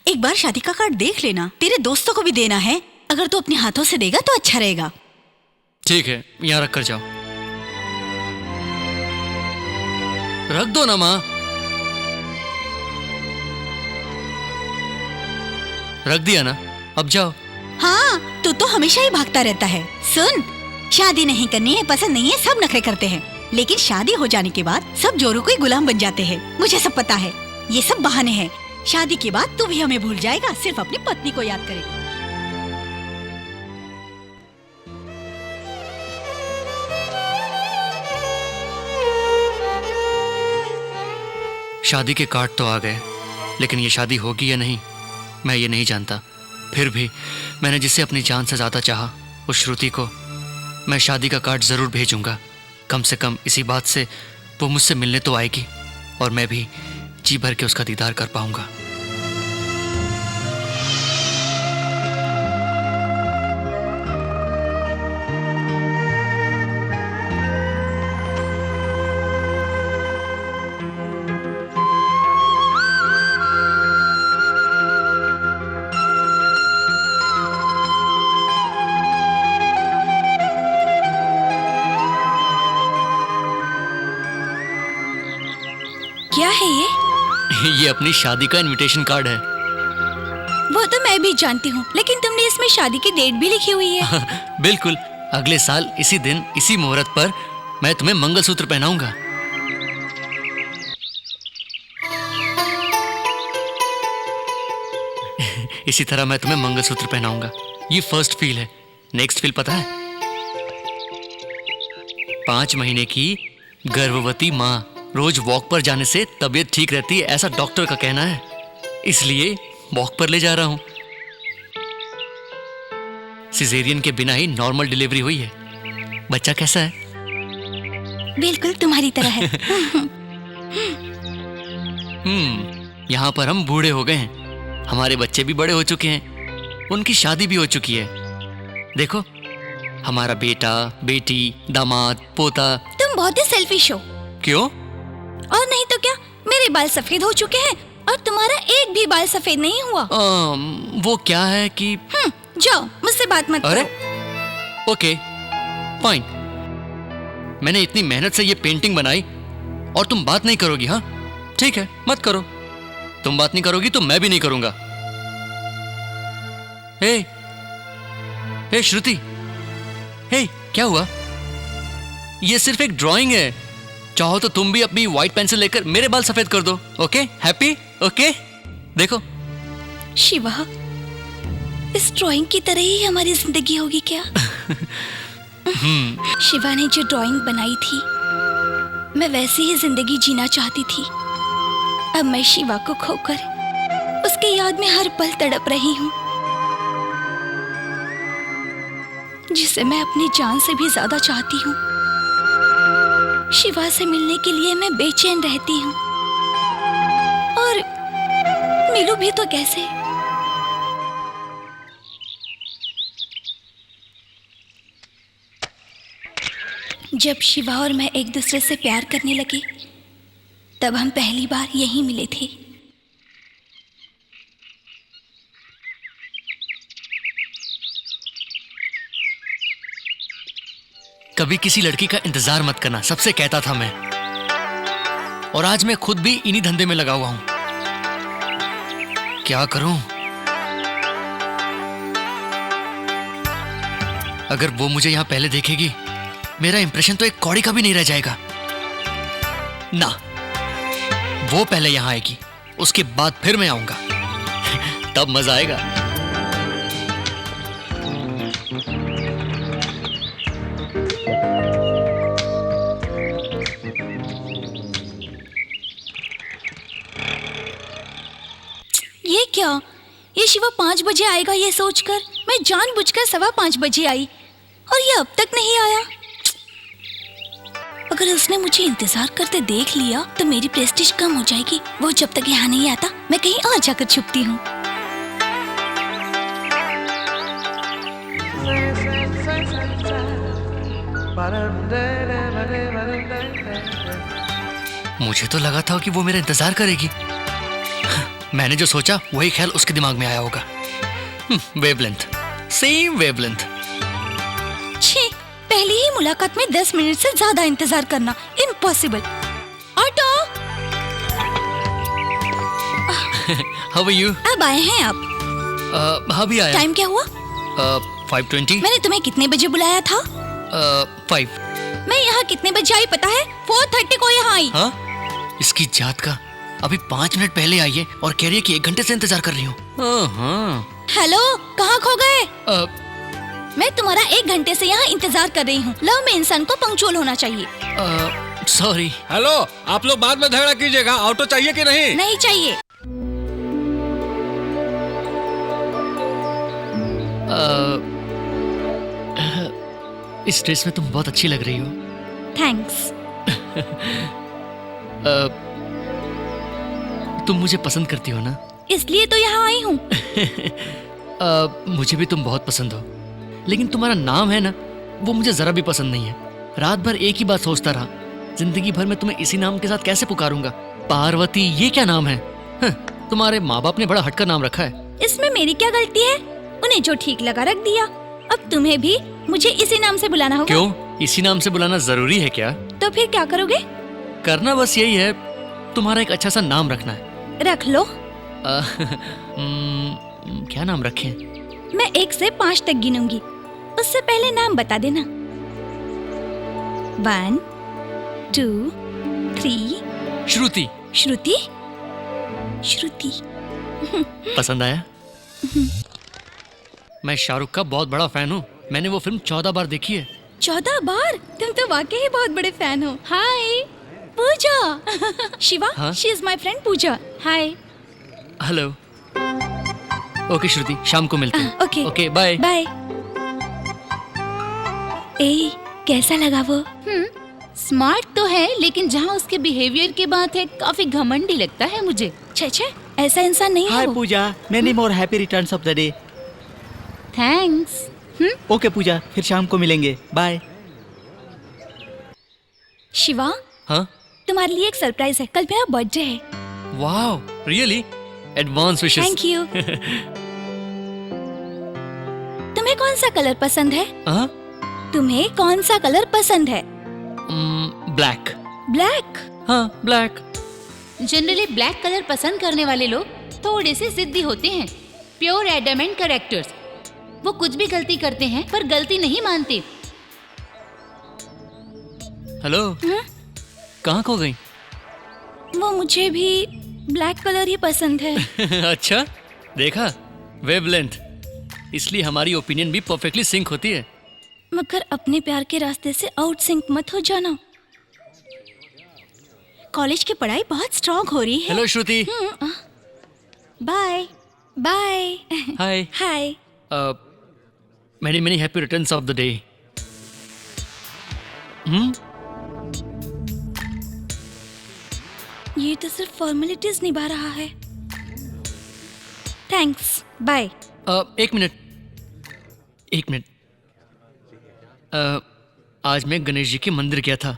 एक बार शादी का कार्ड देख लेना, तेरे दोस्तों को भी देना है। अगर तू अपने हाथों से देगा तो अच्छा रहेगा। ठीक है, यहाँ रख कर जाओ। रख दो ना माँ। रख दिया ना, अब जाओ। हाँ, तू तो हमेशा ही भागता रहता है। सुन, शादी नहीं करनी है, पसंद नहीं है, सब नखरे करते हैं, लेकिन शादी हो जाने के बाद सब जोरों को ही गुलाम बन जाते हैं। मुझे सब पता है, ये सब बहाने हैं। शादी के बाद तू भी हमें भूल जाएगा, सिर्फ अपनी पत्नी को याद करेगा। शादी के कार्ड तो आ गए, लेकिन ये शादी होगी या नहीं मैं ये नहीं जानता। फिर भी मैंने जिसे अपनी जान से ज्यादा चाहा, उस श्रुति को मैं शादी का कार्ड जरूर भेजूंगा। कम से कम इसी बात से वो मुझसे मिलने तो आएगी और मैं भी जी भर के उसका दीदार कर पाऊंगा। क्या है ये? ये अपनी शादी का इनविटेशन कार्ड है। वो तो मैं भी जानती हूँ, लेकिन तुमने इसमें शादी की डेट भी लिखी हुई है। बिल्कुल, अगले साल इसी दिन इसी मुहूर्त पर मैं तुम्हें मंगलसूत्र पहनाऊंगा। इसी तरह मैं तुम्हें मंगलसूत्र पहनाऊंगा। ये फर्स्ट फील है। नेक्स्ट फील पता है? 5 महीने की गर्भवती माँ रोज वॉक पर जाने से तबीयत ठीक रहती है, ऐसा डॉक्टर का कहना है। इसलिए वॉक पर ले जा रहा हूं। सिजेरियन के बिना ही नॉर्मल डिलीवरी हुई है। बच्चा कैसा है? बिल्कुल तुम्हारी तरह है। यहाँ पर हम बूढ़े हो गए हैं, हमारे बच्चे भी बड़े हो चुके हैं, उनकी शादी भी हो चुकी है। देखो, हमारा बेटा, बेटी, दामाद, पोता। तुम बहुत ही सेल्फिश हो। क्यों? और नहीं तो क्या, मेरे बाल सफेद हो चुके हैं और तुम्हारा एक भी बाल सफेद नहीं हुआ। वो क्या है कि जाओ, मुझसे बात मत अरे करो। ओके फाइन, मैंने इतनी मेहनत से ये पेंटिंग बनाई और तुम बात नहीं करोगी? हाँ ठीक है, मत करो। तुम बात नहीं करोगी तो मैं भी नहीं करूंगा। हे श्रुति, हे क्या हुआ? ये सिर्फ एक ड्राइंग है। चाहो तो तुम भी अपनी व्हाइट पेंसिल लेकर मेरे बाल सफेद कर दो। ओके? हैप्पी? ओके? देखो शिवा, इस ड्राइंग की तरह ही हमारी जिंदगी होगी क्या? शिवा ने जो ड्राइंग बनाई थी, मैं वैसी ही जिंदगी जीना चाहती थी। अब मैं शिवा को खोकर उसकी याद में हर पल तड़प रही हूँ, जिसे मैं अपनी जान से भी ज्यादा चाहती हूँ। शिवा से मिलने के लिए मैं बेचैन रहती हूँ, और मिलूं भी तो कैसे? जब शिवा और मैं एक दूसरे से प्यार करने लगे, तब हम पहली बार यहीं मिले थे। कभी किसी लड़की का इंतजार मत करना, सबसे कहता था मैं, और आज मैं खुद भी इन्हीं धंधे में लगा हुआ हूं। क्या करूं? अगर वो मुझे यहां पहले देखेगी, मेरा इंप्रेशन तो एक कौड़ी का भी नहीं रह जाएगा ना। वो पहले यहां आएगी, उसके बाद फिर मैं आऊंगा। तब मजा आएगा। ये क्या? ये शिवा 5 बजे आएगा ये सोचकर मैं जानबूझकर 5:15 बजे आई, और ये अब तक नहीं आया। अगर उसने मुझे इंतजार करते देख लिया तो मेरी प्रेस्टीज कम हो जाएगी। वो जब तक यहाँ नहीं आता, मैं कहीं और जाकर छुपती हूँ। मुझे तो लगा था कि वो मेरा इंतजार करेगी। मैंने जो सोचा वही ख्याल उसके दिमाग में आया होगा। Wavelength, same wavelength. छी, पहली ही मुलाकात में 10 मिनट से ज्यादा इंतजार करना impossible. Auto! How are you? अब आए हैं आप? हाँ भी आया। टाइम क्या हुआ? 5:20। मैंने तुम्हें कितने बजे बुलाया था? 5। मैं यहाँ कितने बजे आई पता है? 4:30 को यहाँ आई। हाँ? इसकी जात का, अभी 5 मिनट पहले आई है और कह रही है कि 1 घंटे से इंतजार कर रही हूँ। हेलो, कहाँ खो गए? मैं तुम्हारा 1 घंटे से यहाँ इंतजार कर रही हूँ। लव में इंसान को पंक्चुअल होना चाहिए। सॉरी। हेलो, आप लोग बाद में झगड़ा कीजिएगा। ऑटो चाहिए कि नहीं? नहीं चाहिए। इस ड्रेस में तुम बहुत अच्छी लग रही हो। थैंक्स। तुम मुझे पसंद करती हो ना? इसलिए तो यहाँ आई हूँ। मुझे भी तुम बहुत पसंद हो, लेकिन तुम्हारा नाम है ना, वो मुझे जरा भी पसंद नहीं है। रात भर एक ही बात सोचता रहा, जिंदगी भर में तुम्हें इसी नाम के साथ कैसे पुकारूंगा? पार्वती, ये क्या नाम है? तुम्हारे माँ बाप ने बड़ा हटकर नाम रखा है। इसमें मेरी क्या गलती है? उन्हें जो ठीक लगा रख दिया। अब तुम्हें भी मुझे इसी नाम से बुलाना होगा। क्यों? इसी नाम से बुलाना जरूरी है क्या? तो फिर क्या करोगे? करना बस यही है, तुम्हारा एक अच्छा सा नाम रखना है। रख लो। क्या नाम रखें? मैं 1 से 5 तक गिनूंगी, उससे पहले नाम बता देना। 1 2 3। श्रुति। श्रुति? श्रुति। पसंद आया? मैं शाहरुख का बहुत बड़ा फैन हूँ। मैंने वो फिल्म 14 बार देखी है। 14 बार? तुम तो वाकई ही बहुत बड़े फैन हो। Hi Pooja. Shiva, she is my friend Pooja. Hi. Hello. Okay Shruti, शाम को मिलते हैं। Okay okay, bye bye. ए, कैसा लगा वो? स्मार्ट तो है, लेकिन जहाँ उसके बिहेवियर की बात है, काफी घमंडी लगता है मुझे। छे, ऐसा इंसान नहीं है हाय वो। Pooja, many more happy returns of the day. Thanks. Okay Pooja, फिर शाम को मिलेंगे। बाय। शिवा, हाँ? तुम्हारे लिए एक सरप्राइज है। कल मेरा बर्थडे है। Wow, really? Advance wishes. Thank you. तुम्हें कौन सा कलर पसंद है? हाँ? तुम्हें कौन सा कलर पसंद है? ब्लैक। ब्लैक? हाँ, ब्लैक। जनरली ब्लैक कलर पसंद करने वाले लोग थोड़े से जिद्दी होते हैं। Pure adamant characters. वो कुछ भी गलती करते हैं पर गलती नहीं मानते। हेलो। कहाँ खो गई? वो मुझे भी ब्लैक कलर ही पसंद है। अच्छा, देखा? वेवलेंथ। इसलिए हमारी ओपिनियन भी परफेक्टली सिंक होती है। मगर अपने प्यार के रास्ते से आउट सिंक मत हो जाना। कॉलेज की पढ़ाई बहुत स्ट्रॉन्ग हो रही है। Hello Shruti. Bye bye. Hi. Hi. Many happy returns of the day. ये तो सिर्फ फॉर्मेलिटीज निभा रहा है। Thanks, bye. एक मिनट। आज मैं गणेश जी के मंदिर गया था,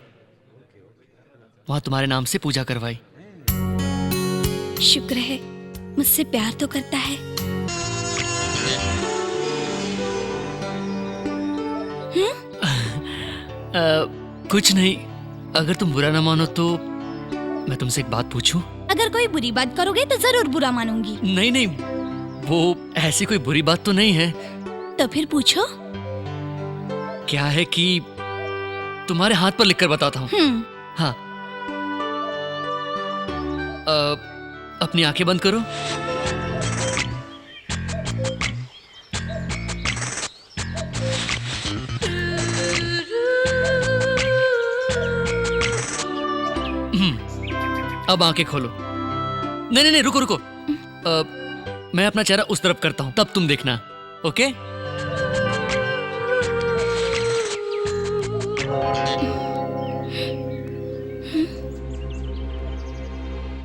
वहां तुम्हारे नाम से पूजा करवाई। शुक्र है, मुझसे प्यार तो करता है। कुछ नहीं, अगर तुम बुरा ना मानो तो मैं तुमसे एक बात पूछूं? अगर कोई बुरी बात करोगे तो जरूर बुरा मानूंगी। नहीं, वो ऐसी कोई बुरी बात तो नहीं है। तो फिर पूछो। क्या है कि तुम्हारे हाथ पर लिखकर बताता हूँ। हाँ, अपनी आंखें बंद करो। अब आंखें खोलो। नहीं, रुको। मैं अपना चेहरा उस तरफ करता हूं, तब तुम देखना। ओके?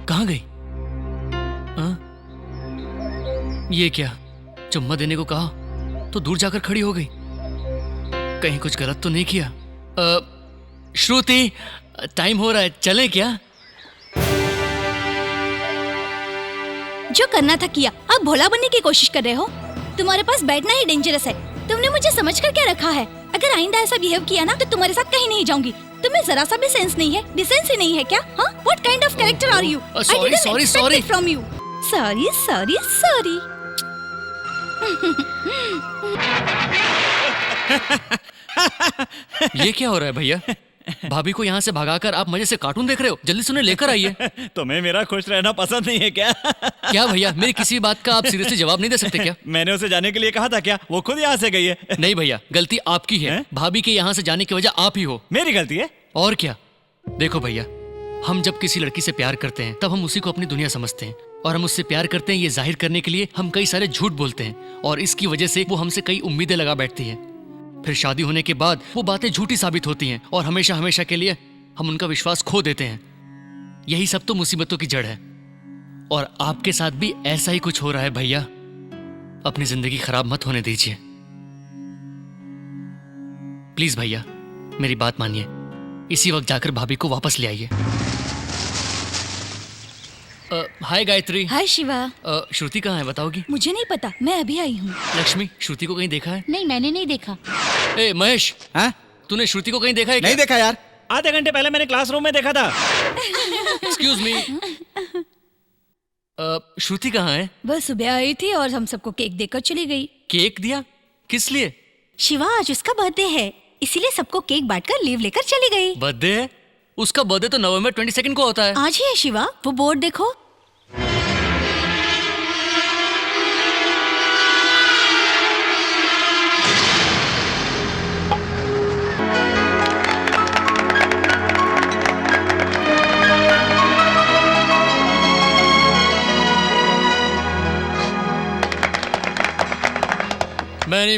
कहाँ गई? हाँ? ये क्या, चुम्मा देने को कहा तो दूर जाकर खड़ी हो गई। कहीं कुछ गलत तो नहीं किया? श्रुति, टाइम हो रहा है, चलें क्या? जो करना था किया, अब भोला बनने की कोशिश कर रहे हो। तुम्हारे पास बैठना ही डेंजरस है। तुमने मुझे समझकर क्या रखा है? अगर आइंदा ऐसा बिहेव किया ना तो तुम्हारे साथ कहीं नहीं जाऊंगी। तुम्हें जरा सा भी सेंस नहीं है, डिसेंसी नहीं है क्या? हाँ? What kind of character are you? I didn't expect it from you. Sorry. ये क्या हो रहा है भैया? भाभी को यहाँ से भगाकर आप मजे से कार्टून देख रहे हो? जल्दी से उन्हें लेकर आइए। तुम्हें मेरा खुश रहना पसंद नहीं है क्या? क्या भैया, मेरी किसी बात का आप सीरियसली जवाब नहीं दे सकते क्या? मैंने उसे जाने के लिए कहा था क्या? वो खुद यहाँ से गई है। नहीं भैया, गलती आपकी है। भाभी के यहाँ से जाने की वजह आप ही हो। मेरी गलती है? और क्या? देखो भैया, हम जब किसी लड़की से प्यार करते हैं तब हम उसी को अपनी दुनिया समझते हैं, और हम उससे प्यार करते हैं ये जाहिर करने के लिए हम कई सारे झूठ बोलते हैं, और इसकी वजह से वो हमसे कई उम्मीदें लगा बैठती है। फिर शादी होने के बाद वो बातें झूठी साबित होती हैं और हमेशा के लिए हम उनका विश्वास खो देते हैं। यही सब तो मुसीबतों की जड़ है, और आपके साथ भी ऐसा ही कुछ हो रहा है भैया। अपनी जिंदगी खराब मत होने दीजिए प्लीज भैया, मेरी बात मानिए। इसी वक्त जाकर भाभी को वापस ले आइए। हाय गायत्री। हाय शिवा। श्रुति कहाँ है, बताओगी? मुझे नहीं पता, मैं अभी आई हूँ। लक्ष्मी, श्रुति को कहीं देखा है? नहीं, मैंने नहीं देखा। ए महेश, हाँ? तूने श्रुति को कहीं देखा है क्या? नहीं देखा यार। आधे घंटे पहले मैंने क्लासरूम में देखा था। एक्सक्यूज मी, श्रुति कहाँ है? वह सुबह आई थी और हम सबको केक देकर चली गई। केक दिया? किस लिए? शिवा, आज उसका बर्थडे है, इसीलिए सबको केक बांटकर लीव लेकर चली गई। बर्थडे है? उसका बर्थडे तो नवंबर 22 को होता है। आज ही है शिवा, वो बोर्ड देखो।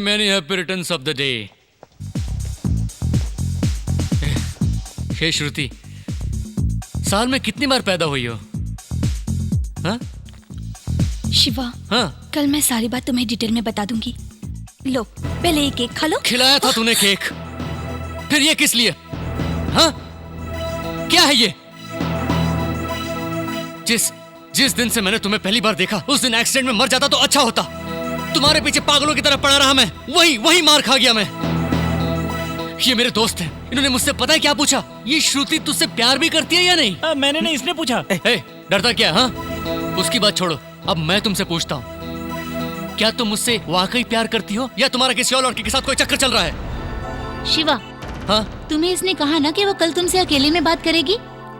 Many happy returns of the day. हे श्रुति, साल में कितनी बार पैदा हुई हो? हाँ? शिवा, हाँ? कल मैं सारी बात तुम्हें डिटेल में बता दूंगी। लो, पहले ये केक खा लो। खिलाया था तूने केक, फिर ये किस लिए? हाँ? क्या है ये? जिस दिन से मैंने तुम्हें पहली बार देखा, उस दिन एक्सीडेंट में मर जाता तो अच्छा होता। तुम्हारे पीछे पागलों की तरह पड़ा रहा मैं, वही मार खा गया मैं। ये मेरे दोस्त हैं, इन्होंने मुझसे पता है क्या पूछा? ये श्रुति तुझसे प्यार भी करती है या नहीं? मैंने नहीं, इसने पूछा। डरता क्या? हाँ, उसकी बात छोड़ो, अब मैं तुमसे पूछता हूँ, क्या तुम मुझसे वाकई प्यार करती हो या तुम्हारा किसी और लड़के के साथ कोई चक्कर चल रहा है? शिवा, हाँ? तुम्हें इसने कहा ना कि वो कल तुमसे अकेले में बात करेगी?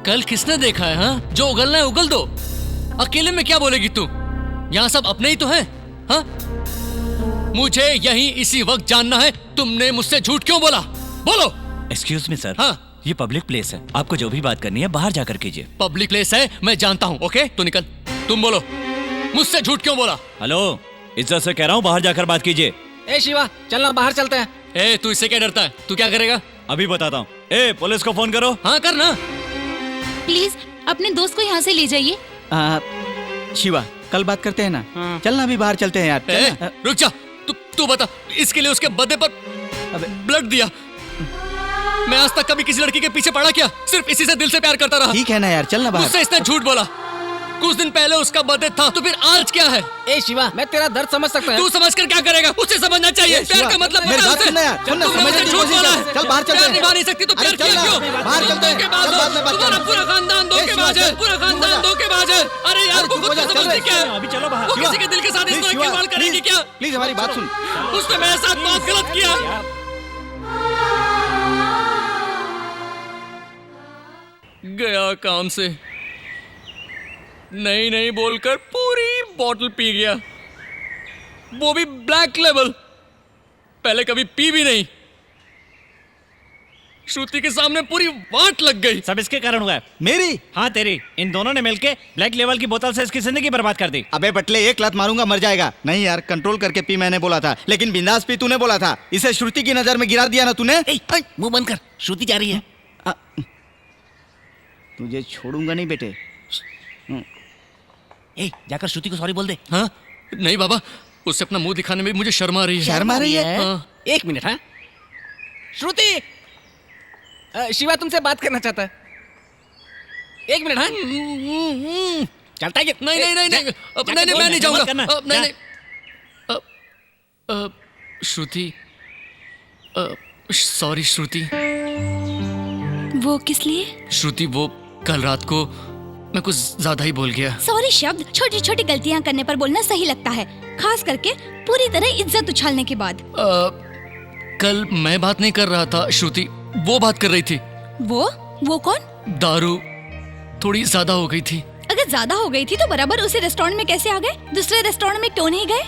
कल किसने देखा है? हाँ? जो उगलना है उगल दो, अकेले में क्या बोलेगी तू? यहाँ सब अपने ही तो हैं। हाँ? मुझे यही इसी वक्त जानना है, तुमने मुझसे झूठ क्यों बोला? बोलो। Excuse me sir. हाँ? ये पब्लिक प्लेस है, आपको जो भी बात करनी है बाहर जाकर कीजिए। पब्लिक प्लेस है, मैं जानता हूँ। ओके, तो निकल। तुम बोलो, मुझसे झूठ क्यों बोला? हेलो, इज्जत से कह रहा हूँ बाहर जाकर बात कीजिए। ए शिवा, चलना बाहर चलते हैं। ए, तू इससे क्या डरता है? तू क्या करेगा? अभी बताता हूँ। ए, पुलिस को फोन करो। हाँ, करना। प्लीज अपने दोस्त को यहाँ से ले जाइए। शिवा, कल बात करते हैं ना। चल ना, अभी बाहर चलते हैं यार। चल ना। रुक जा। तू बता, इसके लिए उसके बर्थडे पर ब्लड दिया। मैं आज तक कभी किसी लड़की के पीछे पड़ा क्या? सिर्फ इसी से दिल से प्यार करता रहा। ठीक है ना यार, चल ना बाहर। मुझसे इसने झूठ बोला। कुछ दिन पहले उसका बर्थडे था, तो फिर आज क्या है? ए शिवा, मैं तेरा दर्द समझ सकता हूँ। तू समझ कर क्या करेगा? उसे समझना चाहिए। प्यार का मतलब मेरी बता बात उसे। सुन ना यार, सुन ना, तुमने समझने मुझे की झूठ कोशिश बोला कर। है। चल बाहर चलते प्यार हैं। निभा नहीं सकती तो अरे प्यार चल किया ना, क्यों? बाहर चलते हैं। धोखेबाज चल, हो। बाद में बात तुम्हारा करेंगे। पूरा खानदान धोखेबाज है। पूरा खानदान धोखेबाज है। अरे यार, वो खुद को समझती क्या है? अभी चलो बाहर। वो किसी के दिल के साथ इस तरह खिलवाड़ करेगी क्या? प्लीज हमारी बात सुन। उसने मेरे साथ बहुत गलत किया। गया काम से, नहीं बोलकर पूरी बोतल पी गया, वो भी ब्लैक लेवल। पहले कभी पी भी नहीं। श्रुति के सामने पूरी वाट लग गई। सब इसके कारण हुआ है। मेरी? हाँ तेरी। इन दोनों ने मिलके ब्लैक लेवल की बोतल से इसकी जिंदगी बर्बाद कर दी। अबे बटले, एक लात मारूंगा मर जाएगा। नहीं यार, कंट्रोल करके पी मैंने बोला था, लेकिन बिंदास पी तूने बोला था। इसे श्रुति की नजर में गिरा दिया ना तूने। मुंह बंद कर, श्रुति जा रही है। तुझे छोड़ूंगा नहीं बेटे। ए, जाकर श्रुति को सॉरी बोल दे। हाँ? नहीं बाबा, उससे अपना मुंह दिखाने में मुझे शर्म आ रही है। शर्म आ रही है? हाँ। एक मिनट। हाँ श्रुति, शिवा तुमसे बात करना चाहता है। एक मिनट। हाँ चलता है कि नहीं, मैं नहीं जाऊंगा। नहीं। श्रुति, सॉरी श्रुति। वो किस लिए? श्रुति, वो कल रात को मैं कुछ ज्यादा ही बोल गया। सॉरी शब्द छोटी छोटी गलतियां करने पर बोलना सही लगता है, खास करके पूरी तरह इज्जत उछालने के बाद। कल मैं बात नहीं कर रहा था श्रुति, वो बात कर रही थी। वो कौन? दारू थोड़ी ज्यादा हो गई थी। अगर ज्यादा हो गई थी तो बराबर उसी रेस्टोरेंट में कैसे आ गए? दूसरे रेस्टोरेंट में क्यों नहीं गए?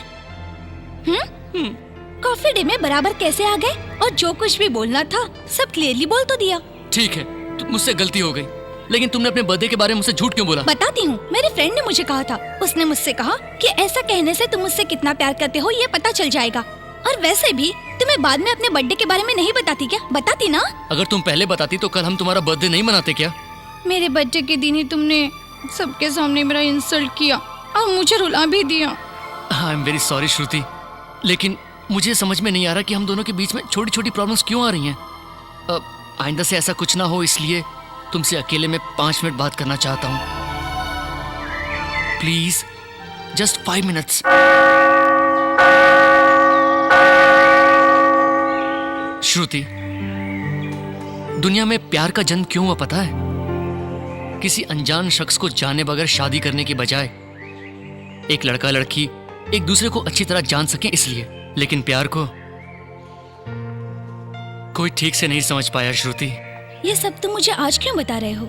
कॉफी डे में बराबर कैसे आ गए? और जो कुछ भी बोलना था सब क्लियरली बोल तो दिया। ठीक है, मुझसे गलती हो गई, लेकिन तुमने अपने बर्थडे के बारे में मुझसे झूठ क्यों बोला? बताती हूँ। मेरे फ्रेंड ने मुझे कहा था, उसने मुझसे कहा कि ऐसा कहने से तुम मुझसे कितना प्यार करते हो ये पता चल जाएगा। और वैसे भी तुम्हें बाद में अपने बर्थडे के बारे में नहीं बताती क्या? बताती ना। अगर तुम पहले बताती तो कल हम तुम्हारा बर्थडे नहीं मनाते क्या? मेरे बर्थडे के दिन ही तुमने सबके सामने मेरा इंसल्ट किया और मुझे रुला भी दिया। आई एम वेरी सॉरी श्रुति, लेकिन मुझे समझ में नहीं आ रहा कि हम दोनों के बीच में छोटी छोटी प्रॉब्लम्स क्यों आ रही हैं। आइंदा से ऐसा कुछ ना हो, इसलिए तुमसे अकेले में 5 मिनट बात करना चाहता हूँ। Please, just 5 minutes. श्रुति, दुनिया में प्यार का जन्म क्यों हुआ पता है? किसी अनजान शख्स को जाने बगैर शादी करने की बजाय एक लड़का लड़की एक दूसरे को अच्छी तरह जान सकें इसलिए। लेकिन प्यार को कोई ठीक से नहीं समझ पाया श्रुति। ये सब तुम मुझे आज क्यों बता रहे हो?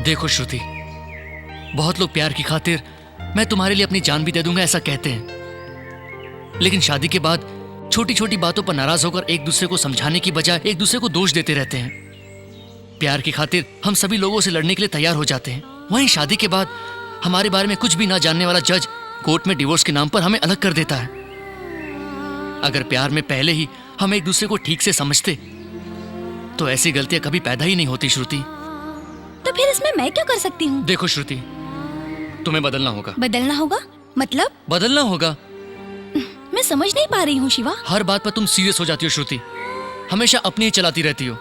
देखो श्रुति, बहुत लोग प्यार की खातिर मैं तुम्हारे लिए अपनी जान भी दे दूंगा ऐसा कहते हैं, लेकिन शादी के बाद छोटी छोटी बातों पर नाराज होकर एक दूसरे को समझाने की बजाय एक दूसरे को दोष देते रहते हैं। प्यार की खातिर हम सभी लोगों से लड़ने के लिए तैयार हो जाते हैं, वहीं शादी के बाद हमारे बारे में कुछ भी ना जानने वाला जज कोर्ट में डिवोर्स के नाम पर हमें अलग कर देता है। अगर प्यार में पहले ही हम एक दूसरे को ठीक से समझते तो ऐसी गलतियां कभी पैदा ही नहीं होती श्रुति। तो फिर इसमें मैं क्या कर सकती हूँ? देखो श्रुति, तुम्हें बदलना होगा। बदलना होगा? मतलब? बदलना होगा। मैं समझ नहीं पा रही हूँ शिवा। हर बात पर तुम सीरियस हो जाती हो श्रुति, हमेशा अपनी ही चलाती रहती हो।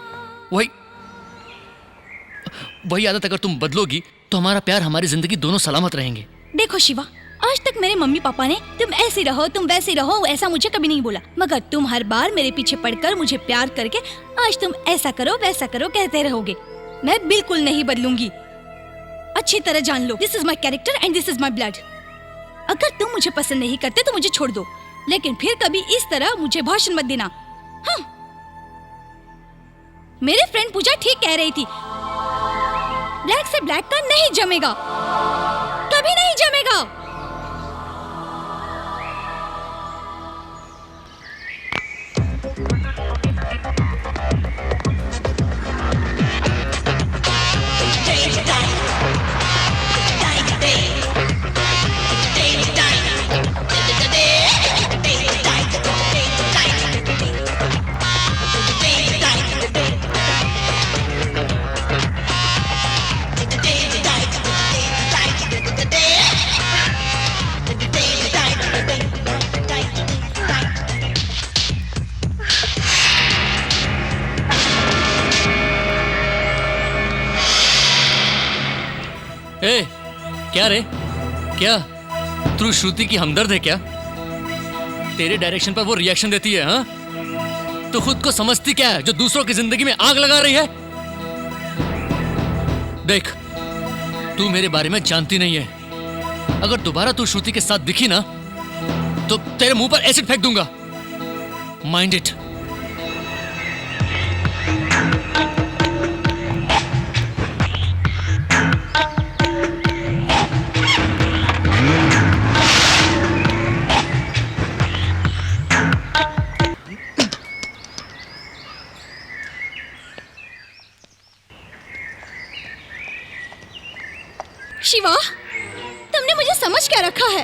वही आदत अगर तुम बदलोगी तो हमारा प्यार, हमारी जिंदगी दोनों सलामत रहेंगे। देखो शिवा, आज तक मेरे मम्मी पापा ने तुम ऐसी रहो तुम वैसी रहो ऐसा मुझे कभी नहीं बोला, मगर तुम हर बार मेरे पीछे पड़कर मुझे प्यार करके आज तुम ऐसा करो वैसा करो कहते रहोगे। मैं बिल्कुल नहीं बदलूंगी, अच्छी तरह जान लो। This is my character and this is my blood. अगर तुम मुझे पसंद नहीं करते तो मुझे छोड़ दो, लेकिन फिर कभी इस तरह मुझे भाषण मत देना। हाँ। मेरे फ्रेंड पूजा ठीक कह रही थी, ब्लैक से ब्लैक का नहीं जमेगा, कभी नहीं जमेगा। क्या रे? क्या तू श्रुति की हमदर्द है क्या? तेरे डायरेक्शन पर वो रिएक्शन देती है, हाँ? तो खुद को समझती क्या है जो दूसरों की जिंदगी में आग लगा रही है? देख, तू मेरे बारे में जानती नहीं है। अगर दोबारा तू श्रुति के साथ दिखी ना तो तेरे मुंह पर एसिड फेंक दूंगा। Mind it. शिवा, तुमने मुझे समझ क्या रखा है?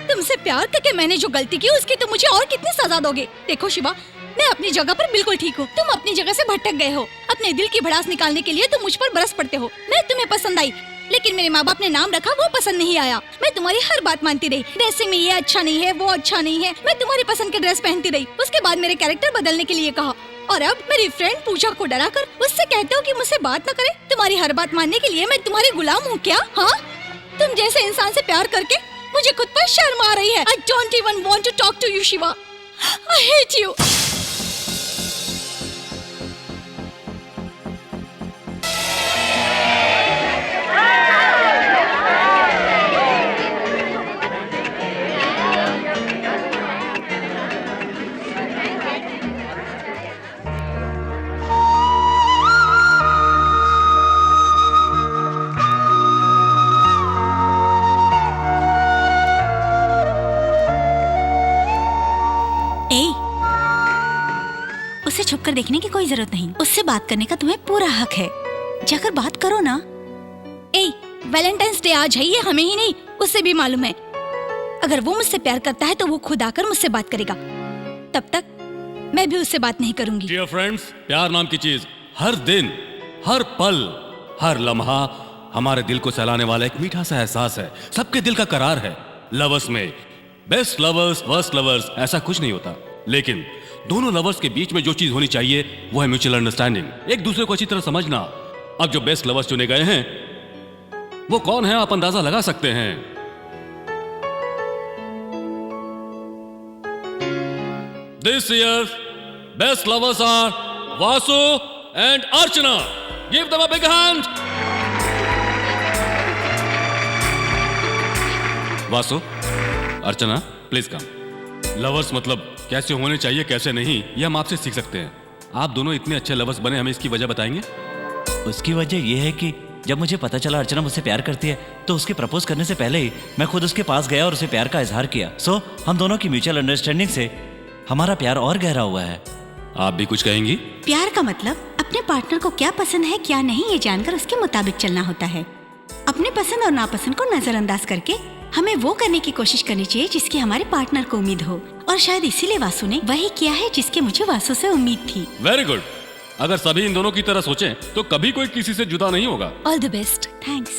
तुमसे प्यार करके मैंने जो गलती की उसकी तुम मुझे और कितनी सजा दोगे? देखो शिवा, मैं अपनी जगह पर बिल्कुल ठीक हूँ। तुम अपनी जगह से भटक गए हो। अपने दिल की भड़ास निकालने के लिए तुम मुझ पर बरस पड़ते हो। मैं तुम्हें पसंद आई, लेकिन मेरे माँ बाप ने नाम रखा वो पसंद नहीं आया। मैं तुम्हारी हर बात मानती रही। ड्रेसिंग में ये अच्छा नहीं है, वो अच्छा नहीं है। मैं तुम्हारी पसंद के ड्रेस पहनती रही। उसके बाद मेरे कैरेक्टर बदलने के लिए कहा, और अब मेरी फ्रेंड पूजा को डराकर उससे कहते हो कि मुझसे बात न करे। तुम्हारी हर बात मानने के लिए मैं तुम्हारी गुलाम हूँ क्या? हाँ, तुम जैसे इंसान से प्यार करके मुझे खुद पर शर्म आ रही है। I don't even want to talk to you, Shiva. I hate you. उसे छुपकर देखने की कोई जरूरत नहीं। उससे बात करने का तुम्हें पूरा हक है। जाकर बात करो ना। वैलेंटाइंस डे आज है, ये हमें ही नहीं उससे भी मालूम है। अगर वो मुझसे प्यार करता है तो वो खुद आकर मुझसे बात करेगा। तब तक मैं भी उससे बात नहीं करूंगी। डियर फ्रेंड्स, प्यार नाम की चीज हर दिन, हर पल, हर लम्हा हमारे दिल को सहलाने वाला एक मीठा सा एहसास है। सबके दिल का करार है। लवर्स में बेस्ट लवर्स, वर्स्ट लवर्स, ऐसा कुछ नहीं होता। लेकिन दोनों लवर्स के बीच में जो चीज होनी चाहिए वो है म्यूचुअल अंडरस्टैंडिंग। एक दूसरे को अच्छी तरह समझना। अब जो बेस्ट लवर्स चुने गए हैं वो कौन है आप अंदाजा लगा सकते हैं। This year best lovers are Vasu and Archana. Give them a big hand. Vasu, Archana, please come. Lovers मतलब कैसे होने चाहिए कैसे नहीं, ये हम आपसे सीख सकते हैं। आप दोनों इतने अच्छे लवर्स बने, हमें इसकी वजह बताएंगे? उसकी वजह यह है कि जब मुझे पता चला अर्चना मुझसे प्यार करती है तो उसके प्रपोज करने से पहले ही मैं खुद उसके पास गया और उसे प्यार का इजहार किया। सो हम दोनों की म्यूचुअल अंडरस्टैंडिंग से हमारा प्यार और गहरा हुआ है। आप भी कुछ कहेंगी? प्यार का मतलब अपने पार्टनर को क्या पसंद है क्या नहीं ये जानकर उसके मुताबिक चलना होता है। अपने पसंद और नापसंद को नजरअंदाज करके हमें वो करने की कोशिश करनी चाहिए जिसकी हमारे पार्टनर को उम्मीद हो। और शायद इसीलिए वासु ने वही किया है जिसके मुझे वासु से उम्मीद थी। Very good. अगर सभी इन दोनों की तरह सोचें तो कभी कोई किसी से जुदा नहीं होगा। All the best. Thanks.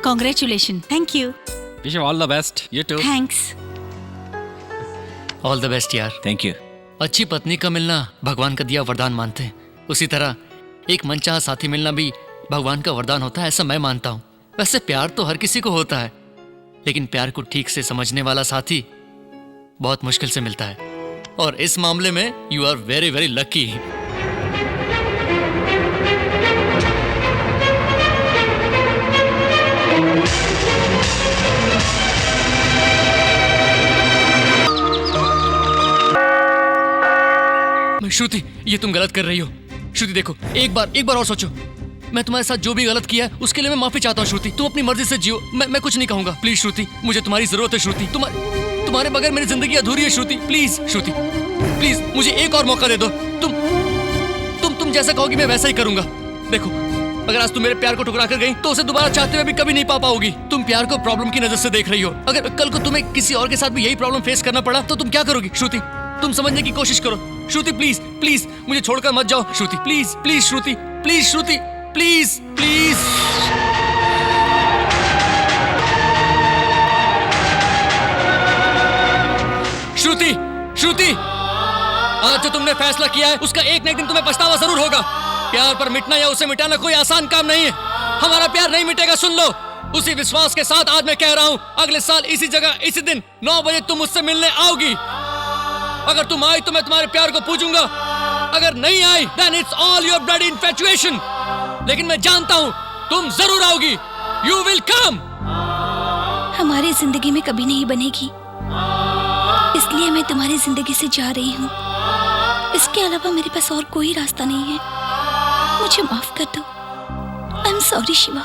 Congratulation. Thank you. Wish you all the best. You too. Thanks. All the best यार। Thank you. अच्छी पत्नी का मिलना भगवान का दिया वरदान मानते हैं, उसी तरह एक मनचाहा साथी मिलना भी भगवान का वरदान होता है, ऐसा मैं मानता हूँ। वैसे प्यार तो हर किसी को होता है, लेकिन प्यार को ठीक से समझने वाला साथी बहुत मुश्किल से मिलता है। और इस मामले में you are very very lucky. Shruti, ये तुम गलत कर रही हो। श्रुति देखो, एक बार और सोचो। मैं तुम्हारे साथ जो भी गलत किया है उसके लिए मैं माफी चाहता हूँ श्रुति। तुम अपनी मर्जी से जियो, मैं कुछ नहीं कहूंगा। प्लीज श्रुति, मुझे तुम्हारी जरूरत है श्रुति। तुम्हारे बगैर मेरी जिंदगी अधूरी है श्रुति। प्लीज श्रुति, प्लीज मुझे एक और मौका दे दो। तुम जैसा कहोगी मैं वैसा ही करूंगा। देखो, अगर आज तुम मेरे प्यार को ठुकरा कर गई तो उसे दोबारा चाहते हुए भी कभी नहीं पा पाओगी। तुम प्यार को प्रॉब्लम की नजर से देख रही हो। अगर कल को तुम्हें किसी और के साथ भी यही प्रॉब्लम फेस करना पड़ा तो तुम क्या करोगी श्रुति? तुम समझने की कोशिश करो श्रुति। प्लीज प्लीज मुझे छोड़कर मत जाओ Shruti. Please please Shruti, please Shruti, please please. Shruti, Shruti, आज जो तुमने फैसला किया है उसका एक न एक दिन तुम्हें पछतावा जरूर होगा। प्यार पर मिटना या उसे मिटाना कोई आसान काम नहीं है। हमारा प्यार नहीं मिटेगा, सुन लो। उसी विश्वास के साथ आज मैं कह रहा हूँ, अगले साल इसी जगह इसी दिन 9 बजे तुम मुझसे मिलने आओगी। अगर तुम आई तो मैं तुम्हारे प्यार को पूजूंगा, अगर नहीं आई then it's all your bloody infatuation। लेकिन मैं जानता हूँ तुम जरूर आओगी। You will come। हमारी जिंदगी में कभी नहीं बनेगी, इसलिए मैं तुम्हारी जिंदगी से जा रही हूँ। इसके अलावा मेरे पास और कोई रास्ता नहीं है। मुझे माफ कर दो। I am sorry Shiva.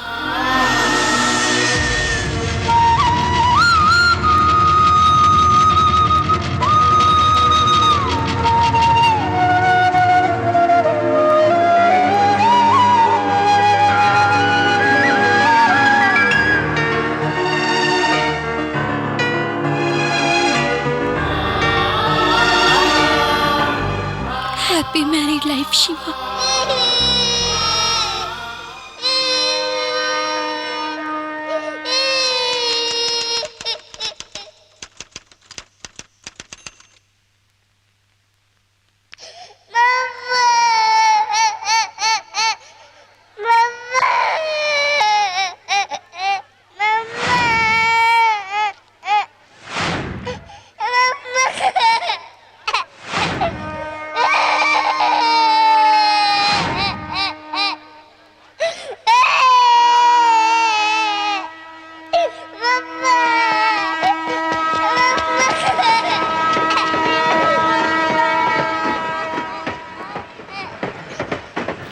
Happy married life Shiva.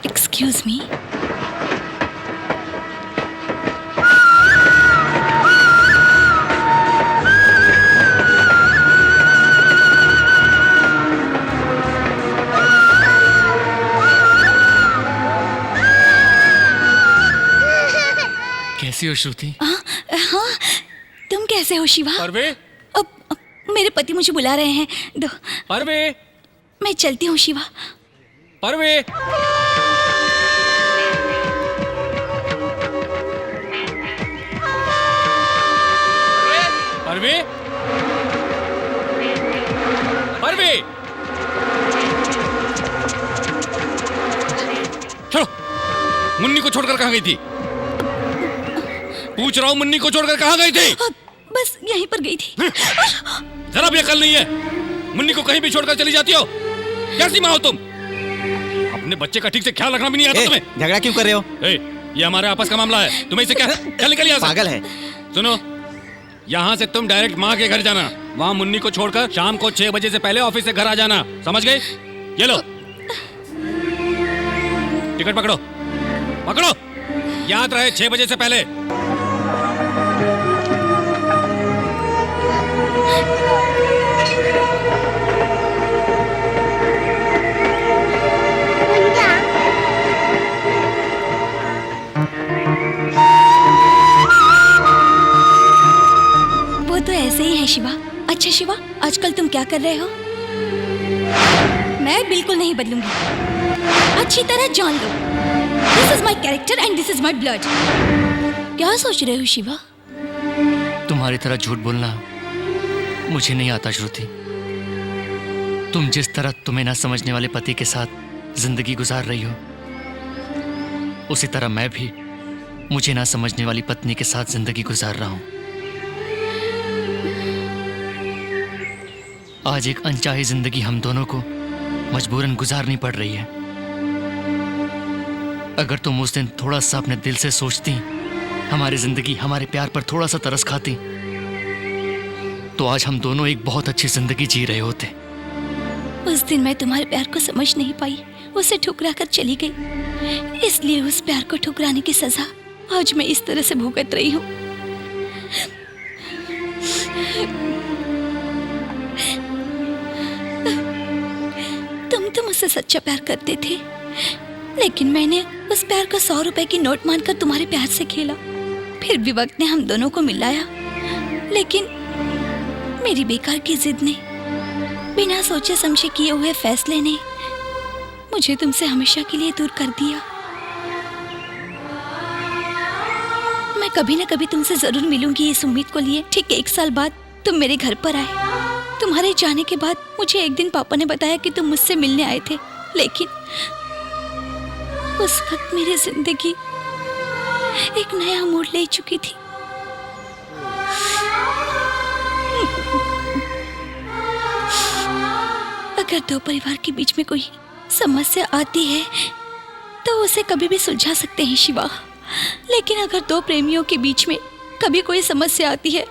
Excuse me? कैसी हो श्रुति? हाँ, तुम कैसे हो शिवा? परवे, अब मेरे पति मुझे बुला रहे हैं। दो, परवे, मैं चलती हूँ शिवा। परवे। परवे, परवे, चलो। मुन्नी को छोड़कर कहाँ गई थी? पूछ रहा हूँ, मुन्नी को छोड़कर कहाँ गई थी? बस यहीं पर गई थी। जरा भी अकल नहीं है, मुन्नी को कहीं भी छोड़कर चली जाती हो। कैसी माँ हो तुम? अपने बच्चे का ठीक से ख्याल रखना भी नहीं आता तुम्हें। झगड़ा क्यों कर रहे हो? ये हमारे आपस का मामला है, तुम्हें इसे क्या? चल निकल यहाँ से। पागल है। सुनो, यहाँ से तुम डायरेक्ट माँ के घर जाना। वहाँ मुन्नी को छोड़कर शाम को 6 बजे से पहले ऑफिस से घर आ जाना, समझ गए? ये लो टिकट पकड़ो, पकड़ो, याद रहे 6 बजे से पहले। वो तो ऐसे ही है शिवा। अच्छा शिवा, आजकल तुम क्या कर रहे हो? मैं बिल्कुल नहीं बदलूंगी, अच्छी तरह जान लो। This is my character and this is my blood. क्या सोच रहे हो शिवा? तुम्हारी तरह झूठ बोलना मुझे नहीं आता श्रुति। तुम जिस तरह तुम्हें ना समझने वाले पति के साथ जिंदगी गुजार रही हो, उसी तरह मैं भी मुझे ना समझने वाली पत्नी के साथ जिंदगी गुजार रहा हूं। आज एक अनचाही जिंदगी हम दोनों को मजबूरन गुजारनी पड़ रही है। अगर तुम उस दिन थोड़ा सा अपने दिल से सोचती, हमारी जिंदगी हमारे प्यार पर थोड़ा सा तरस खाती, तो आज हम दोनों एक बहुत अच्छी जिंदगी जी रहे होते। उस दिन मैं तुम्हारे प्यार को समझ नहीं पाई, उसे ठुकरा कर चली गई। इसलिए उस प्यार को ठुकराने की सजा आज मैं इस तरह से भुगत रही हूँ। तुम तो मुझसे सच्चा प्यार करते थे, लेकिन मैंने उस प्यार को 100 रुपए की नोट मानकर तुम्हारे प्यार से खेला। फिर भी वक्त ने हम दोनों को मिलाया, लेकिन मेरी बेकार की जिद ने, बिना सोचे समझे किए हुए फैसले ने मुझे तुमसे हमेशा के लिए दूर कर दिया। मैं कभी ना कभी तुमसे जरूर मिलूंगी इस उम्मीद को लिए। ठीक 1 साल बाद तुम मेरे घर पर आए। तुम्हारे जाने के बाद मुझे एक दिन पापा ने बताया कि तुम मुझसे मिलने आए थे, लेकिन उस वक्त मेरी जिंदगी एक नया मोड़ ले चुकी थी। अगर दो परिवार के बीच में कोई समस्या आती है तो उसे कभी भी सुलझा सकते हैं शिवा, लेकिन अगर दो प्रेमियों के बीच में कभी कोई समस्या आती है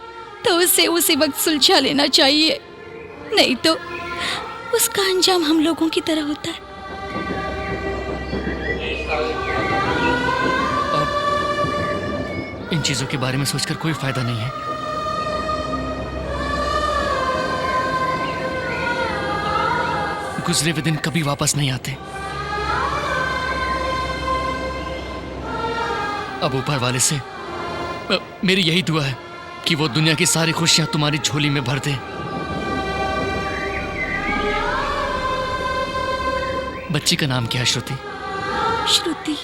तो उसे उसी वक्त सुलझा लेना चाहिए, नहीं तो उसका अंजाम हम लोगों की तरह होता है। इन चीजों के बारे में सोचकर कोई फायदा नहीं है। गुजरे हुए दिन कभी वापस नहीं आते। अब ऊपर वाले से मेरी यही दुआ है कि वो दुनिया की सारी खुशियां तुम्हारी झोली में भर दे। बच्ची का नाम क्या है श्रुति? श्रुति।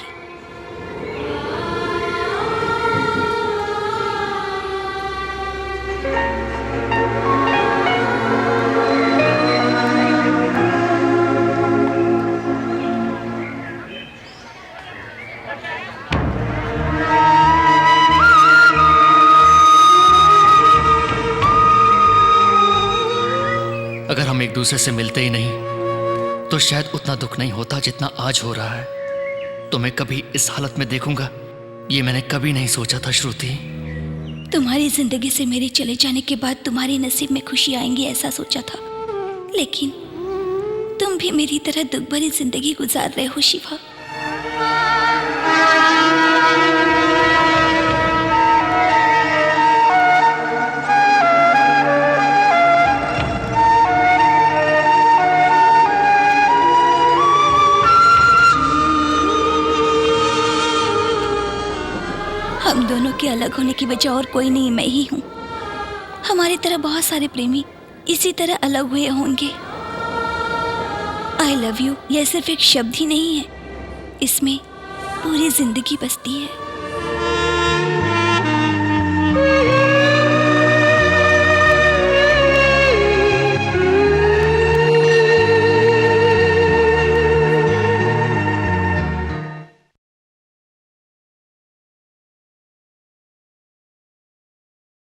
अगर हम एक दूसरे से मिलते ही नहीं तो शायद उतना दुख नहीं होता जितना आज हो रहा है। तो मैं कभी इस हालत में देखूंगा ये मैंने कभी नहीं सोचा था श्रुति। तुम्हारी जिंदगी से मेरे चले जाने के बाद तुम्हारे नसीब में खुशी आएंगी ऐसा सोचा था, लेकिन तुम भी मेरी तरह दुख भरी जिंदगी गुजार रहे हो शिवा। हम दोनों के अलग होने की वजह और कोई नहीं, मैं ही हूँ। हमारी तरह बहुत सारे प्रेमी इसी तरह अलग हुए होंगे। आई लव यू यह सिर्फ एक शब्द ही नहीं है, इसमें पूरी जिंदगी बसती है।